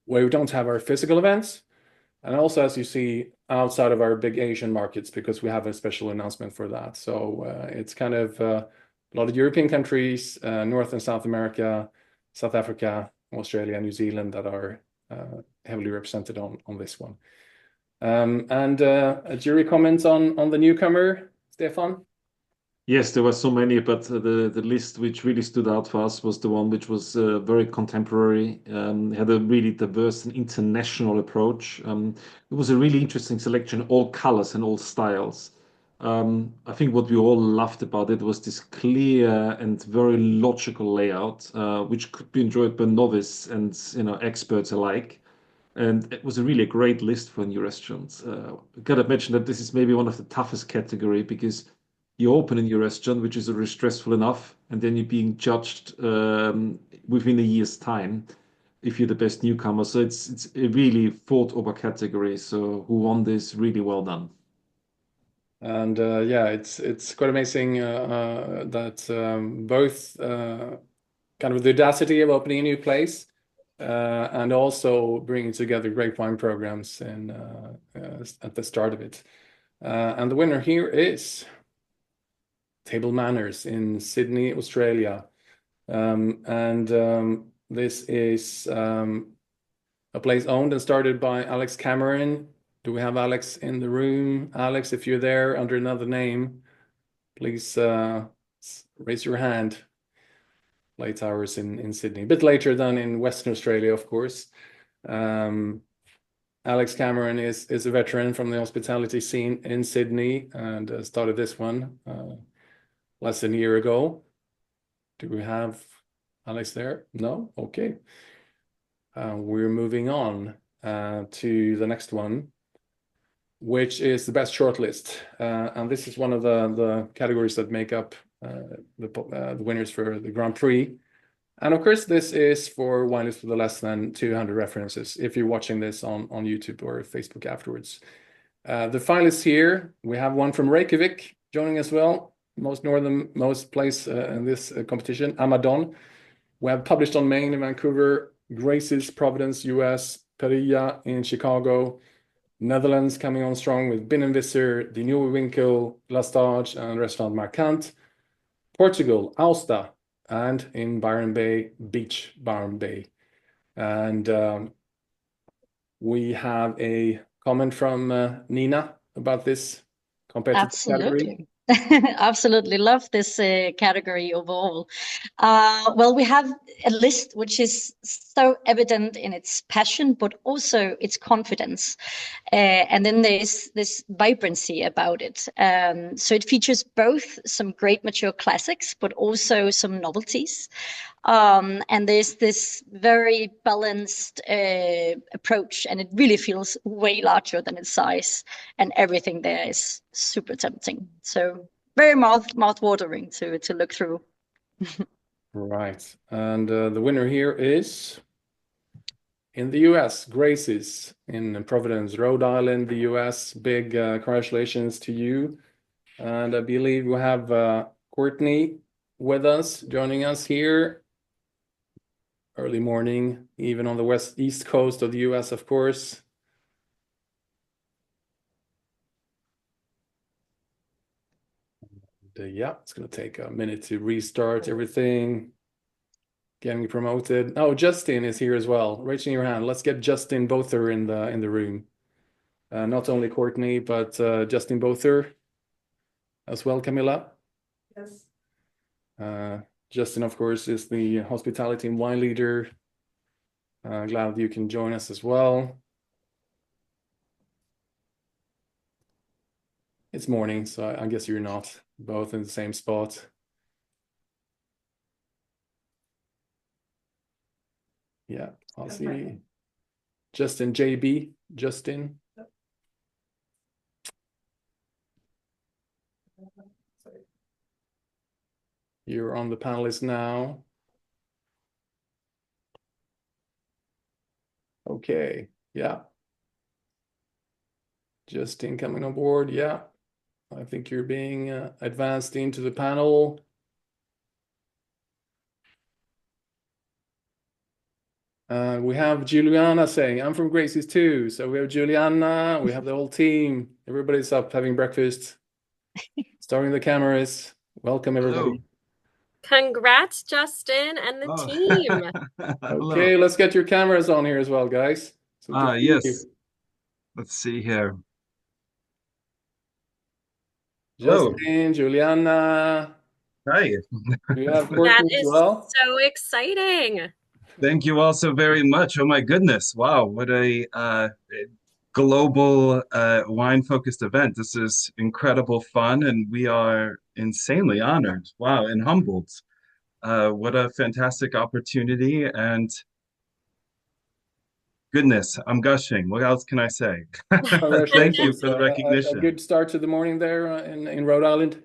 where we don't have our physical events. And also, as you see, outside of our big Asian markets, because we have a special announcement for that. So it's kind of a lot of European countries, North and South America, South Africa, Australia, New Zealand that are heavily represented on this one. And a jury comment on the newcomer, Stefan? Yes, there were so many, but the list which really stood out for us was the one which was very contemporary, had a really diverse and international approach. It was a really interesting selection, all colors and all styles. I think what we all loved about it was this clear and very logical layout, which could be enjoyed by novice and experts alike. And it was a really great list for new restaurants. I gotta mention that this is maybe one of the toughest category because you open a new restaurant, which is already stressful enough, and then you're being judged within a year's time if you're the best newcomer. So it's a really fought over category. So who won this? Really well done. And it's quite amazing that both kind of the audacity of opening a new place and also bringing together great wine programs at the start of it. And the winner here is Table Manners in Sydney, Australia. This is a place owned and started by Alex Cameron. Do we have Alex in the room? Alex, if you're there under another name, please raise your hand. Late hours in Sydney, a bit later than in Western Australia, of course. Alex Cameron is a veteran from the hospitality scene in Sydney and started this one less than a year ago. Do we have Alex there? No? Okay. We're moving on to the next one, which is the best shortlist. And this is one of the categories that make up the winners for the Grand Prix. And of course, this is for wine lists with less than 200 references, if you're watching this on YouTube or Facebook afterwards. The finalists here, we have one from Reykjavik joining as well, most place in this competition, Amadon. We have Published on Main in Vancouver, Grace's Providence, US, Perilla in Chicago, Netherlands coming on strong with Bin and Visser, De Nieuwe Winkel, Lastage, and Restaurant Marquant. Portugal, Aosta, and in Byron Bay, Beach Byron Bay. And we have a comment from Nina about this competitive category. Absolutely love this category overall. Well, we have a list which is so evident in its passion, but also its confidence. And then there's this vibrancy about it. So it features both some great mature classics, but also some novelties. And there's this very balanced approach, and it really feels way larger than its size, and everything there is super tempting. So very mouth-watering to look through. Right, and the winner here is in the US, Grace's in Providence, Rhode Island, the US. Big congratulations to you. And I believe we have Courtney with us, joining us here. Early morning, even on the east coast of the US, of course. Yeah, it's going to take a minute to restart everything. Getting promoted. Oh, Justin is here as well. Raising your hand. Let's get Justin Bother in the room. Not only Courtney, but Justin Bother as well, Camilla. Yes. Justin, of course, is the hospitality and wine leader. Glad you can join us as well. It's morning, so I guess you're not both in the same spot. Yeah, I'll see. Justin, JB, Justin. You're on the panelist now. Okay, yeah. Justin coming on board, yeah. I think you're being advanced into the panel. We have Juliana saying, I'm from Gracie's too. So we have Juliana, we have the whole team. Everybody's up having breakfast, starting the cameras. Welcome, everybody. Hello. Congrats, Justin and the team. Okay, let's get your cameras on here as well, guys. Yes. Let's see here. Justin, Juliana. Hi. You have Courtney as well. So exciting. Thank you all so very much. Oh my goodness. Wow, what a global wine-focused event. This is incredible fun, and we are insanely honored. Wow, and humbled. What a fantastic opportunity, and goodness, I'm gushing. What else can I say? Thank you for the recognition. A good start to the morning there in Rhode Island.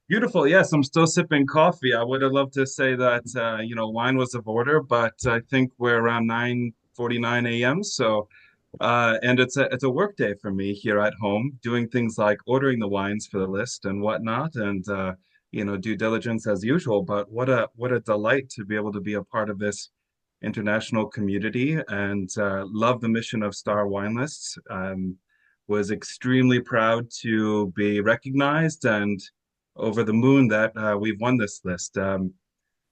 Beautiful. Yes, I'm still sipping coffee. I would have loved to say that wine was of order, but I think we're around 9:49 a.m. So, and it's a work day for me here at home, doing things like ordering the wines for the list and whatnot, and due diligence as usual. But what a delight to be able to be a part of this international community, and love the mission of Star Wine Lists. Was extremely proud to be recognized and over the moon that we've won this list.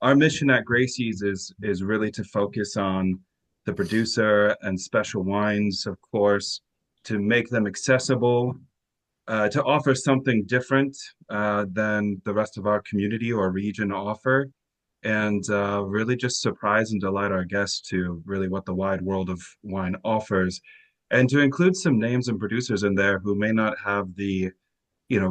Our mission at Gracie's is really to focus on the producer and special wines, of course, to make them accessible, to offer something different than the rest of our community or region offer, and really just surprise and delight our guests to really what the wide world of wine offers, and to include some names and producers in there who may not have the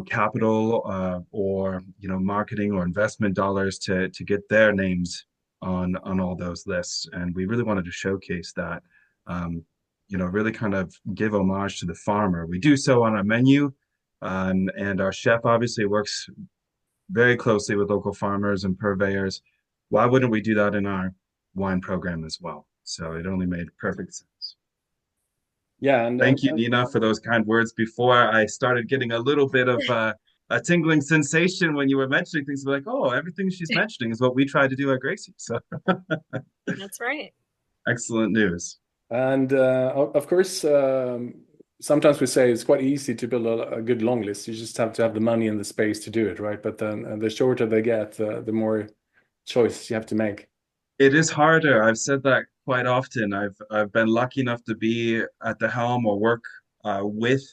capital or marketing or investment dollars to get their names on all those lists. And we really wanted to showcase that, really kind of give homage to the farmer. We do so on our menu, and our chef obviously works very closely with local farmers and purveyors. Why wouldn't we do that in our wine program as well? So it only made perfect sense. Yeah, and Thank you, Nina, for those kind words. Before I started getting a little bit of a tingling sensation when you were mentioning things like, oh, everything she's mentioning is what we try to do at Gracie. So That's right. Excellent news. And of course, sometimes we say it's quite easy to build a good long list. You just have to have the money and the space to do it, right? But then the shorter they get, the more choice you have to make. It is harder. I've said that quite often. I've been lucky enough to be at the helm or work with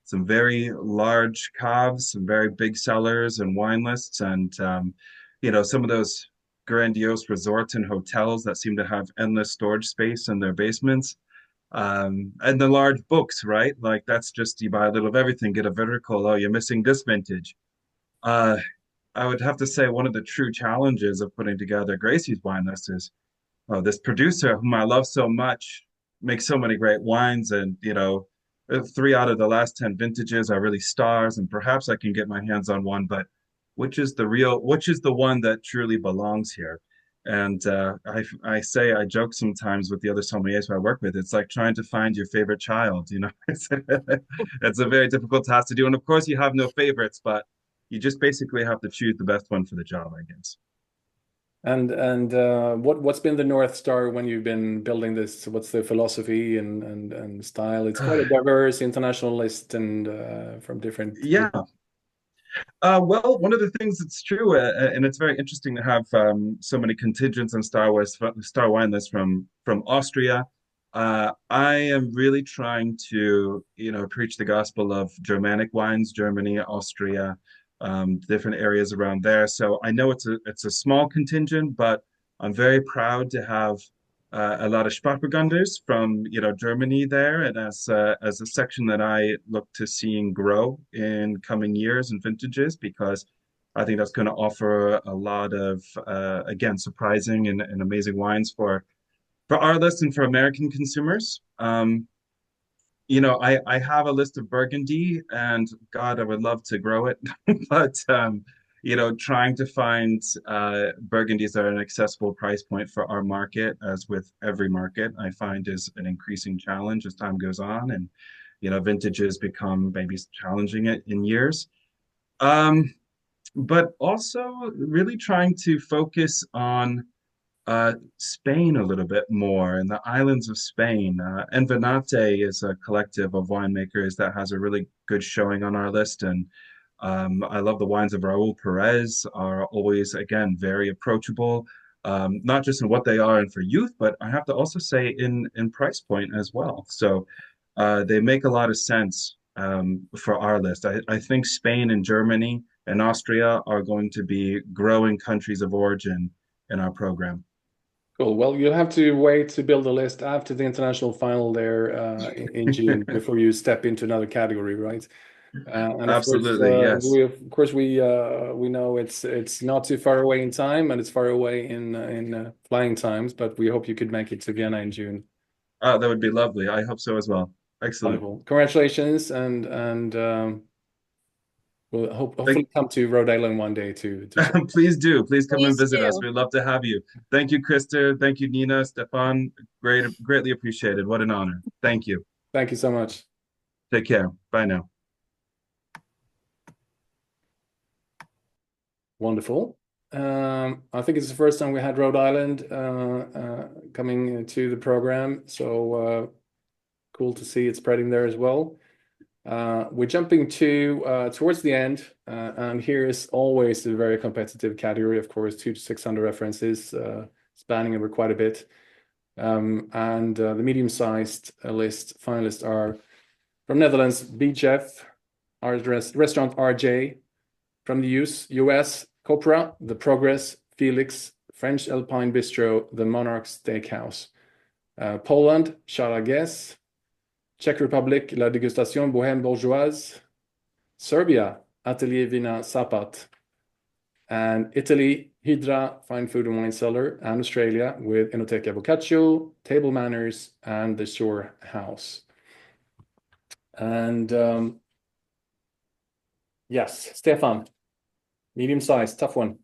some very large caves, some very big cellars and wine lists, and some of those grandiose resorts and hotels that seem to have endless storage space in their basements. And the large books, right? Like that's just you buy a little of everything, get a vertical. Oh, you're missing this vintage. I would have to say one of the true challenges of putting together Gracie's wine list is this producer whom I love so much makes so many great wines, and 3 out of the last 10 vintages are really stars, and perhaps I can get my hands on one, but which is the one that truly belongs here? And I joke sometimes with the other sommeliers who I work with, it's like trying to find your favorite child, It's a very difficult task to do. And of course you have no favorites, but you just basically have to choose the best one for the job, I guess. And what's been the North Star when you've been building this? What's the philosophy and style? It's quite a diverse international list and from different. Yeah. Well, one of the things that's true, and it's very interesting to have so many contingents and star wine lists from Austria. I am really trying to, preach the gospel of Germanic wines, Germany, Austria, different areas around there. So I know it's a small contingent, but I'm very proud to have a lot of Spätburgunders from Germany there, and as a section that I look to seeing grow in coming years and vintages, because I think that's going to offer a lot of again surprising and amazing wines for our list and for American consumers. I have a list of Burgundy, and God, I would love to grow it, but trying to find Burgundies that are an accessible price point for our market, as with every market, I find is an increasing challenge as time goes on, and vintages become maybe challenging it in years. But also really trying to focus on Spain a little bit more, and the islands of Spain. Envenate is a collective of winemakers that has a really good showing on our list, and I love the wines of Raul Perez, are always, again, very approachable, not just in what they are and for youth, but I have to also say in price point as well. So they make a lot of sense for our list. I think Spain and Germany and Austria are going to be growing countries of origin in our program. Cool. Well, you'll have to wait to build a list after the international final there in June before you step into another category, right? And absolutely, yes. We know it's not too far away in time, and it's far away in flying times, but we hope you could make it to Vienna in June. That would be lovely. I hope so as well. Excellent. Wonderful. Congratulations, and we'll hopefully come to Rhode Island one day to Please do. Please come and visit do. us. We'd love to have you. Thank you, Krister. Thank you, Nina, Stefan. Greatly appreciated. What an honor. Thank you. Thank you so much. Take care. Bye now. Wonderful. I think it's the first time we had Rhode Island coming to the program, so cool to see it spreading there as well. We're jumping towards the end, and here is always a very competitive category, of course, 200 to 600 references, spanning over quite a bit. And the medium-sized list finalists are from Netherlands, BJF, restaurant RJ, from the US, Copra, The Progress, Felix, French Alpine Bistro, The Monarch Steakhouse, Poland, Charages, Czech Republic, La Dégustation Bohème Bourgeoise, Serbia, Atelier Vina Sapat, and Italy, Hydra Fine Food and Wine Cellar, and Australia with Enoteca Boccaccio, Table Manners, and The Shore House. And yes, Stefan, medium size, tough one.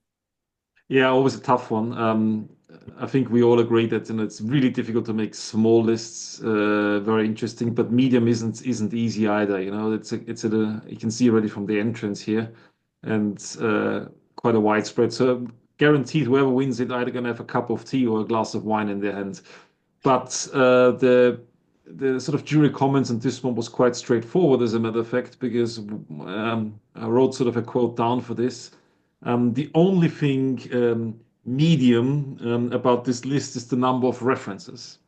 Yeah, always a tough one. I think we all agree that it's really difficult to make small lists very interesting, but medium isn't easy either. You can see already from the entrance here, and quite a widespread. So guaranteed, whoever wins it either gonna have a cup of tea or a glass of wine in their hand. But the sort of jury comments on this one was quite straightforward, as a matter of fact, because I wrote sort of a quote down for this. The only thing medium about this list is the number of references.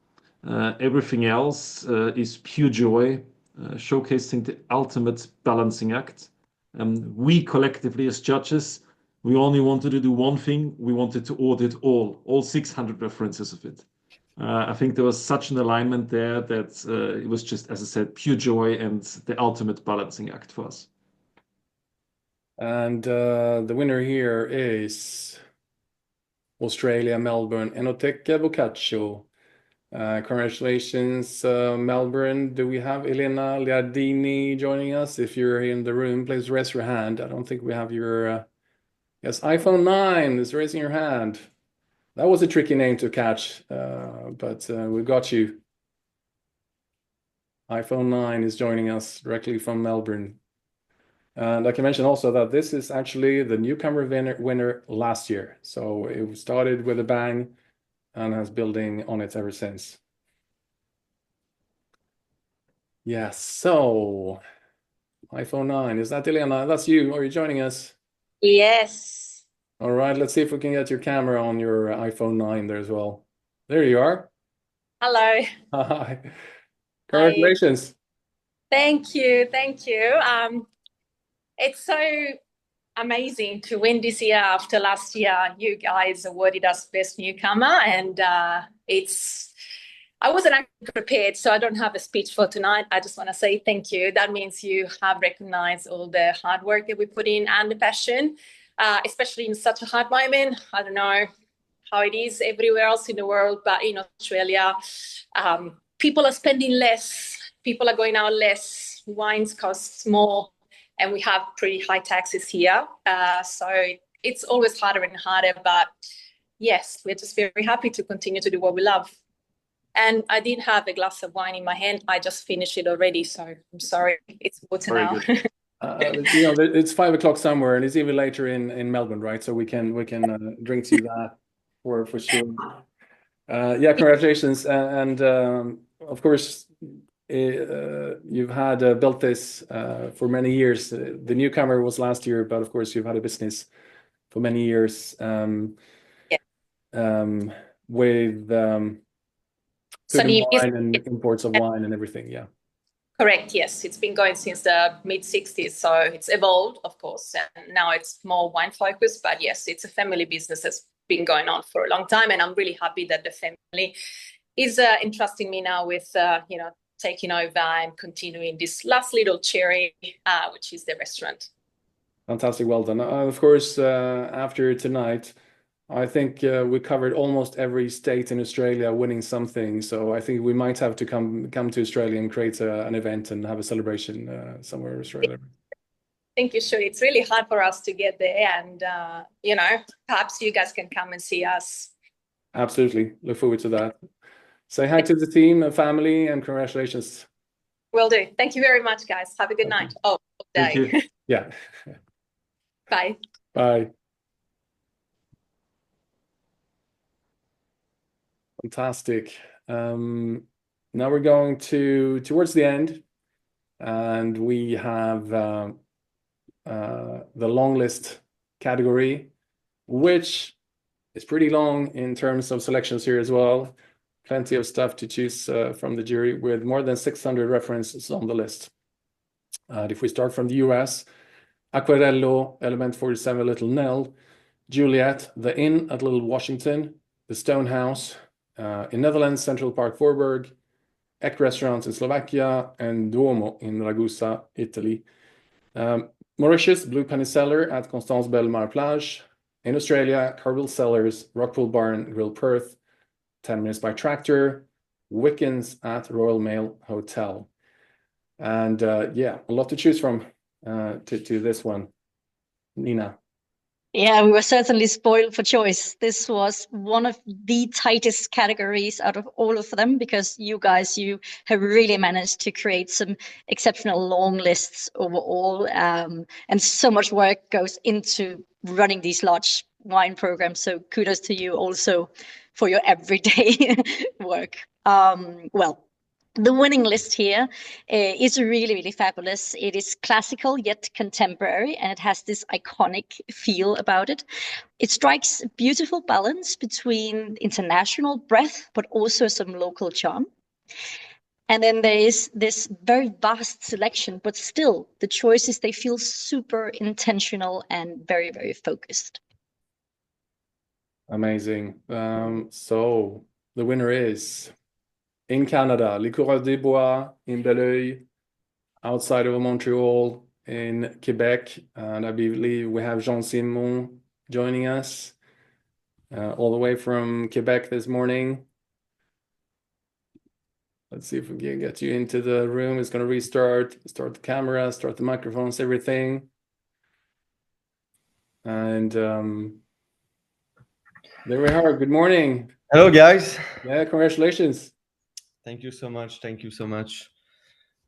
Everything else is pure joy, showcasing the ultimate balancing act. We collectively, as judges, we only wanted to do one thing. We wanted to audit all 600 references of it. I think there was such an alignment there that it was just, as I said, pure joy and the ultimate balancing act for us. And the winner here is Australia, Melbourne, Enoteca Boccaccio. Congratulations, Melbourne. Do we have Elena Liardini joining us? If you're in the room, please raise your hand. I don't think we have your... Yes, iPhone 9 is raising your hand. That was a tricky name to catch, but we got you. iPhone 9 is joining us directly from Melbourne. And I can mention also that this is actually the newcomer winner last year. So it started with a bang and has building on it ever since. Yes, so iPhone 9, is that Elena? That's you. Are you joining us? Yes. All right, let's see if we can get your camera on your iPhone 9 there as well. There you are. Hello. Hi. Congratulations. Thank you. Thank you. It's so amazing to win this year after last year. You guys awarded us Best Newcomer, and I wasn't actually prepared, so I don't have a speech for tonight. I just want to say thank you. That means you have recognized all the hard work that we put in and the passion, especially in such a hard moment. I don't know how it is everywhere else in the world, but in Australia, people are spending less, people are going out less, wines cost more, and we have pretty high taxes here. So it's always harder and harder, but yes, we're just very happy to continue to do what we love. And I did have a glass of wine in my hand. I just finished it already, so I'm sorry. It's water now. It's 5 o'clock somewhere, and it's even later in Melbourne, right? So we can drink to that for sure. Yeah, congratulations, and of course, you've had built this for many years. The newcomer was last year, but of course, you've had a business for many years. With wine and imports of wine and everything, yeah. Correct, yes. It's been going since the mid-60s, so it's evolved, of course, and now it's more wine focused, but yes, it's a family business that's been going on for a long time, and I'm really happy that the family is entrusting me now with, taking over and continuing this last little cherry, which is the restaurant. Fantastic, well done. Of course, after tonight, I think we covered almost every state in Australia winning something. So I think we might have to come to Australia and create an event and have a celebration somewhere in Australia. I think you should. It's really hard for us to get there, and perhaps you guys can come and see us. Absolutely, look forward to that. Say hi to the team and family, and congratulations. Will do. Thank you very much, guys. Have a good night. Oh, day. Thank you. Yeah. Bye. Bye. Fantastic. Now we're going towards the end. and we have the long list category, which is pretty long in terms of selections here as well. Plenty of stuff to choose from the jury, with more than 600 references on the list. If we start from the US, Aquarello, Element 47, Little Nell, Juliet, The Inn at Little Washington, The Stone House, in Netherlands, Central Park, Voorburg, Ek Restaurants in Slovakia, and Duomo in Ragusa, Italy. Mauritius, Blue Penny Cellar at Constance Belle Mar Plage. In Australia, Carville Cellars, Rockpool Barn, Grill Perth, 10 Minutes by Tractor, Wickens at Royal Mail Hotel. And yeah, a lot to choose from to this one. Nina. Yeah, we were certainly spoiled for choice. This was one of the tightest categories out of all of them, because you guys, you have really managed to create some exceptional long lists overall. And so much work goes into running these large wine programs. So kudos to you also for your everyday work. Well, the winning list here is really, really fabulous. It is classical yet contemporary, and it has this iconic feel about it. It strikes a beautiful balance between international breadth, but also some local charm. And then there is this very vast selection, but still the choices, they feel super intentional and very, very focused. Amazing. So the winner is, in Canada, Les Coureurs des Bois in Belleuil, outside of Montreal, in Quebec. And I believe we have Jean-Simon joining us all the way from Quebec this morning. Let's see if we can get you into the room. It's going to start the camera, start the microphones, everything. And there we are. Good morning. Hello, guys. Yeah, congratulations. Thank you so much. Thank you so much.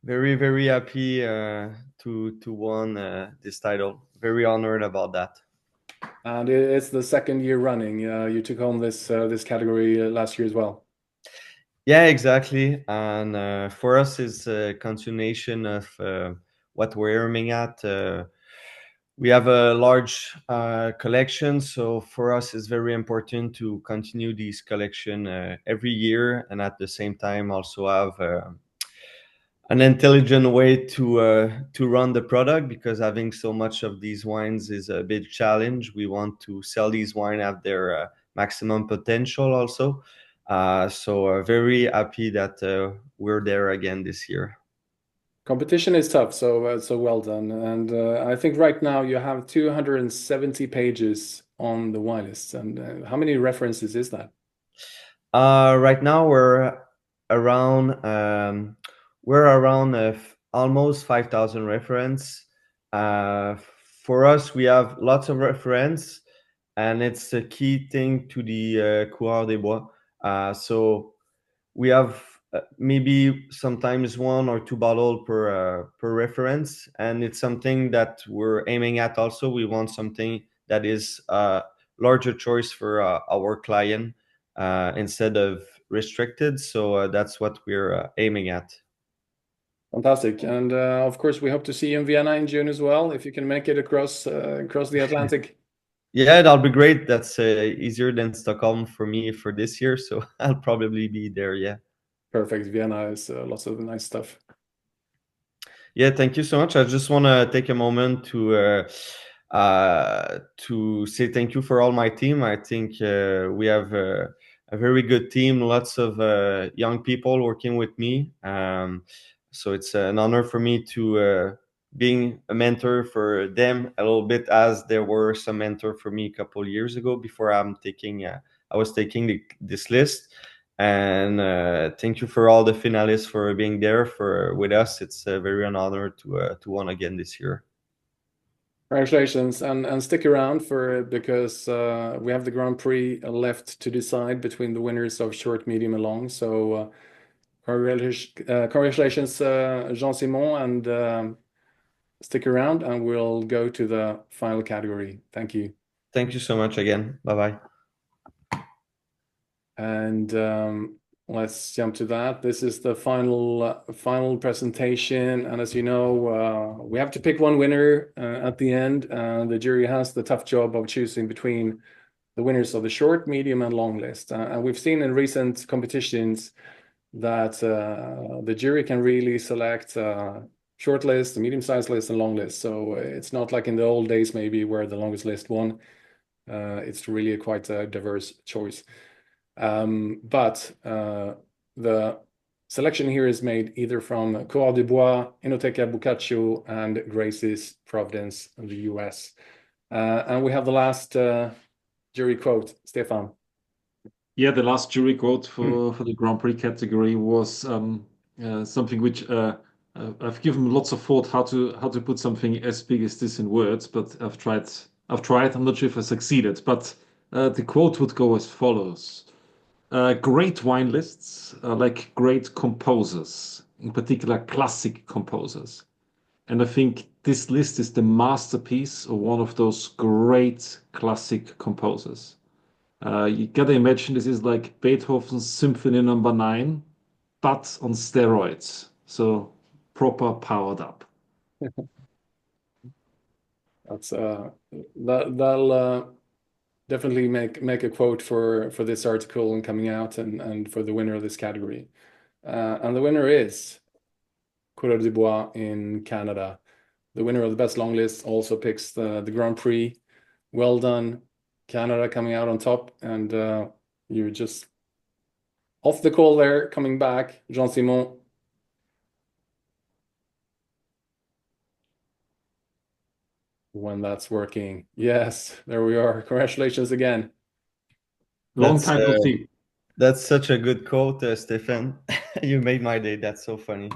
Very, very happy to won this title. Very honored about that. And it's the second year running. You took home this category last year as well. Yeah, exactly. And for us, it's a continuation of what we're aiming at. We have a large collection, so for us, it's very important to continue this collection every year, and at the same time also have an intelligent way to run the product, because having so much of these wines is a big challenge. We want to sell these wines at their maximum potential also. So very happy that we're there again this year. Competition is tough, so well done. And I think right now you have 270 pages on the wine list. And how many references is that? Right now we're around almost 5,000 reference. For us, we have lots of reference, and it's a key thing to the Coureurs des Bois. So we have maybe sometimes 1 or 2 bottles per reference, and it's something that we're aiming at also. We want something that is a larger choice for our client instead of restricted. So that's what we're aiming at. Fantastic. And of course, we hope to see you in Vienna in June as well, if you can make it across the Atlantic. Yeah, that'll be great. That's easier than Stockholm for me for this year, so I'll probably be there. Yeah. Perfect. Vienna is lots of nice stuff. Yeah, thank you so much. I just want to take a moment to say thank you for all my team. I think we have a very good team, lots of young people working with me. So it's an honor for me to being a mentor for them a little bit, as there were some mentor for me a couple of years ago before I was taking this list. And thank you for all the finalists for being there with us. It's very an honor to win again this year. Congratulations, and stick around because we have the Grand Prix left to decide between the winners of short, medium, and long. So congratulations, Jean-Simon, and stick around, and we'll go to the final category. Thank you. Thank you so much again. Bye-bye. And let's jump to that. This is the final presentation, and as you know, we have to pick one winner at the end. The jury has the tough job of choosing between the winners of the short, medium, and long list. And we've seen in recent competitions that the jury can really select short list, medium-sized list, and long list. So it's not like in the old days maybe where the longest list won. It's really quite a diverse choice. But the selection here is made either from Coureur du Bois, Enoteca Boccaccio, and Gracie's Providence in the US. And we have the last jury quote, Stefan. Yeah, the last jury quote for the Grand Prix category was something which I've given lots of thought how to put something as big as this in words, but I've tried. I'm not sure if I succeeded, but the quote would go as follows. Great wine lists are like great composers, in particular classic composers. And I think this list is the masterpiece of one of those great classic composers. You gotta imagine this is like Beethoven's Symphony No. 9, but on steroids. So proper powered up. That's that'll definitely make a quote for this article and coming out and for the winner of this category. And the winner is Coureur du Bois in Canada. The winner of the best long list also picks the Grand Prix. Well done, Canada, coming out on top. And you're just off the call there, coming back, Jean-Simon. When that's working. Yes, there we are. Congratulations again. Long time no see. That's such a good quote, Stefan. You made my day. That's so funny.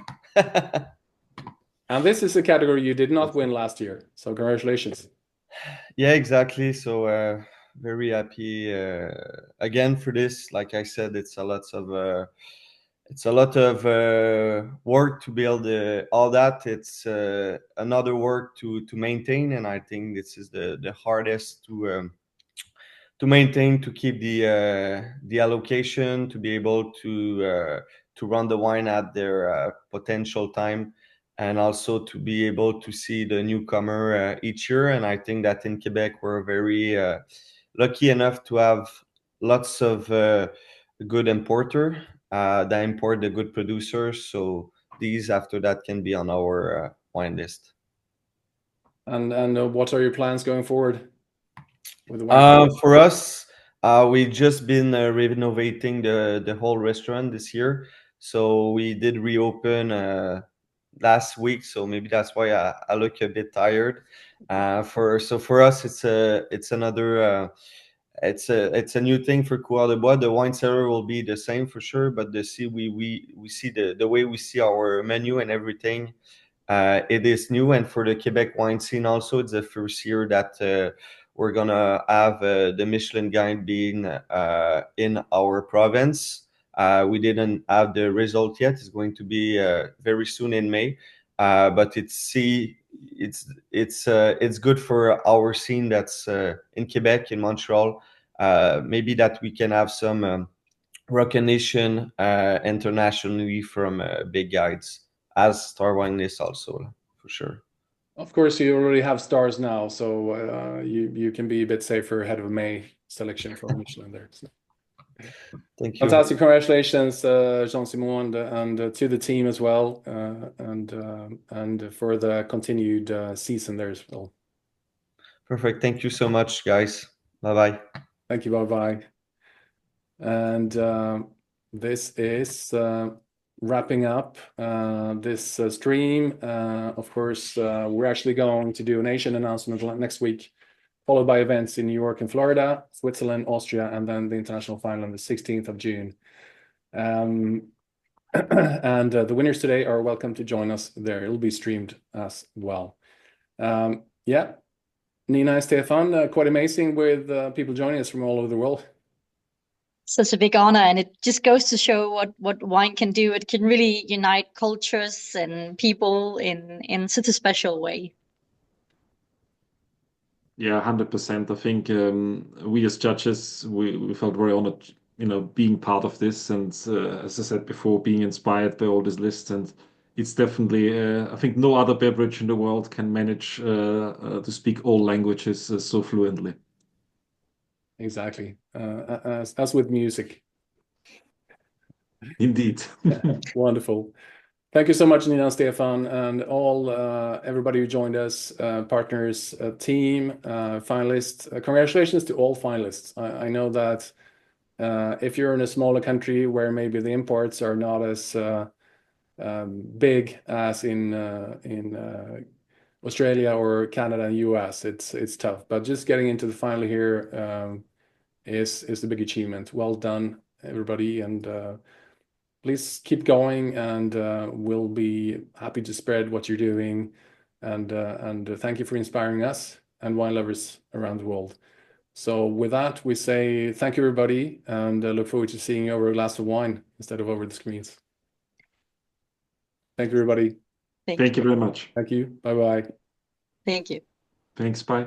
And this is a category you did not win last year. So congratulations. Yeah, exactly. So very happy again for this. Like I said, it's a lot of work to build all that. It's another work to maintain, and I think this is the hardest to maintain, to keep the allocation, to be able to run the wine at their potential time, and also to be able to see the newcomer each year. And I think that in Quebec we're very lucky enough to have lots of good importer that import the good producers. So these after that can be on our wine list. And what are your plans going forward with the wine? For us, we've just been renovating the whole restaurant this year. So we did reopen last week. So maybe that's why I look a bit tired. For us, it's another. It's a new thing for Coureur du Bois. The wine cellar will be the same for sure, but we see the way we see our menu and everything. It is new, and for the Quebec wine scene also, it's the first year that we're gonna have the Michelin guide being in our province. We didn't have the result yet. It's going to be very soon in May, but it's good for our scene that's in Quebec, in Montreal. Maybe that we can have some recognition internationally from big guides as Star Wine list also, for sure. Of course, you already have stars now, so you can be a bit safer ahead of May selection for Michelin there. So. Thank you. Fantastic. Congratulations, Jean-Simon, and to the team as well, and for the continued season there as well. Perfect. Thank you so much, guys. Bye-bye. Thank you. Bye-bye. And this is wrapping up this stream. Of course, we're actually going to do a nation announcement next week, followed by events in New York and Florida, Switzerland, Austria, and then the international final on the 16th of June. And the winners today are welcome to join us there. It'll be streamed as well. Yeah, Nina and Stefan, quite amazing with people joining us from all over the world. Such a big honor, and it just goes to show what wine can do. It can really unite cultures and people in such a special way. Yeah, 100%. I think we as judges, we felt very honored being part of this, and as I said before, being inspired by all these lists. And it's definitely, I think no other beverage in the world can manage to speak all languages so fluently. Exactly. As with music. Indeed. Wonderful. Thank you so much, Nina and Stefan, and all everybody who joined us, partners, team, finalists. Congratulations to all finalists. I know that if you're in a smaller country where maybe the imports are not as big as in Australia or Canada and US, it's tough. But just getting into the final here is the big achievement. Well done, everybody, and please keep going, and we'll be happy to spread what you're doing. And thank you for inspiring us and wine lovers around the world. So with that, we say thank you, everybody, and look forward to seeing you over a glass of wine instead of over the screens. Thank you, everybody. Thank you very much. Thank you. Bye-bye. Thank you. Thanks. Bye.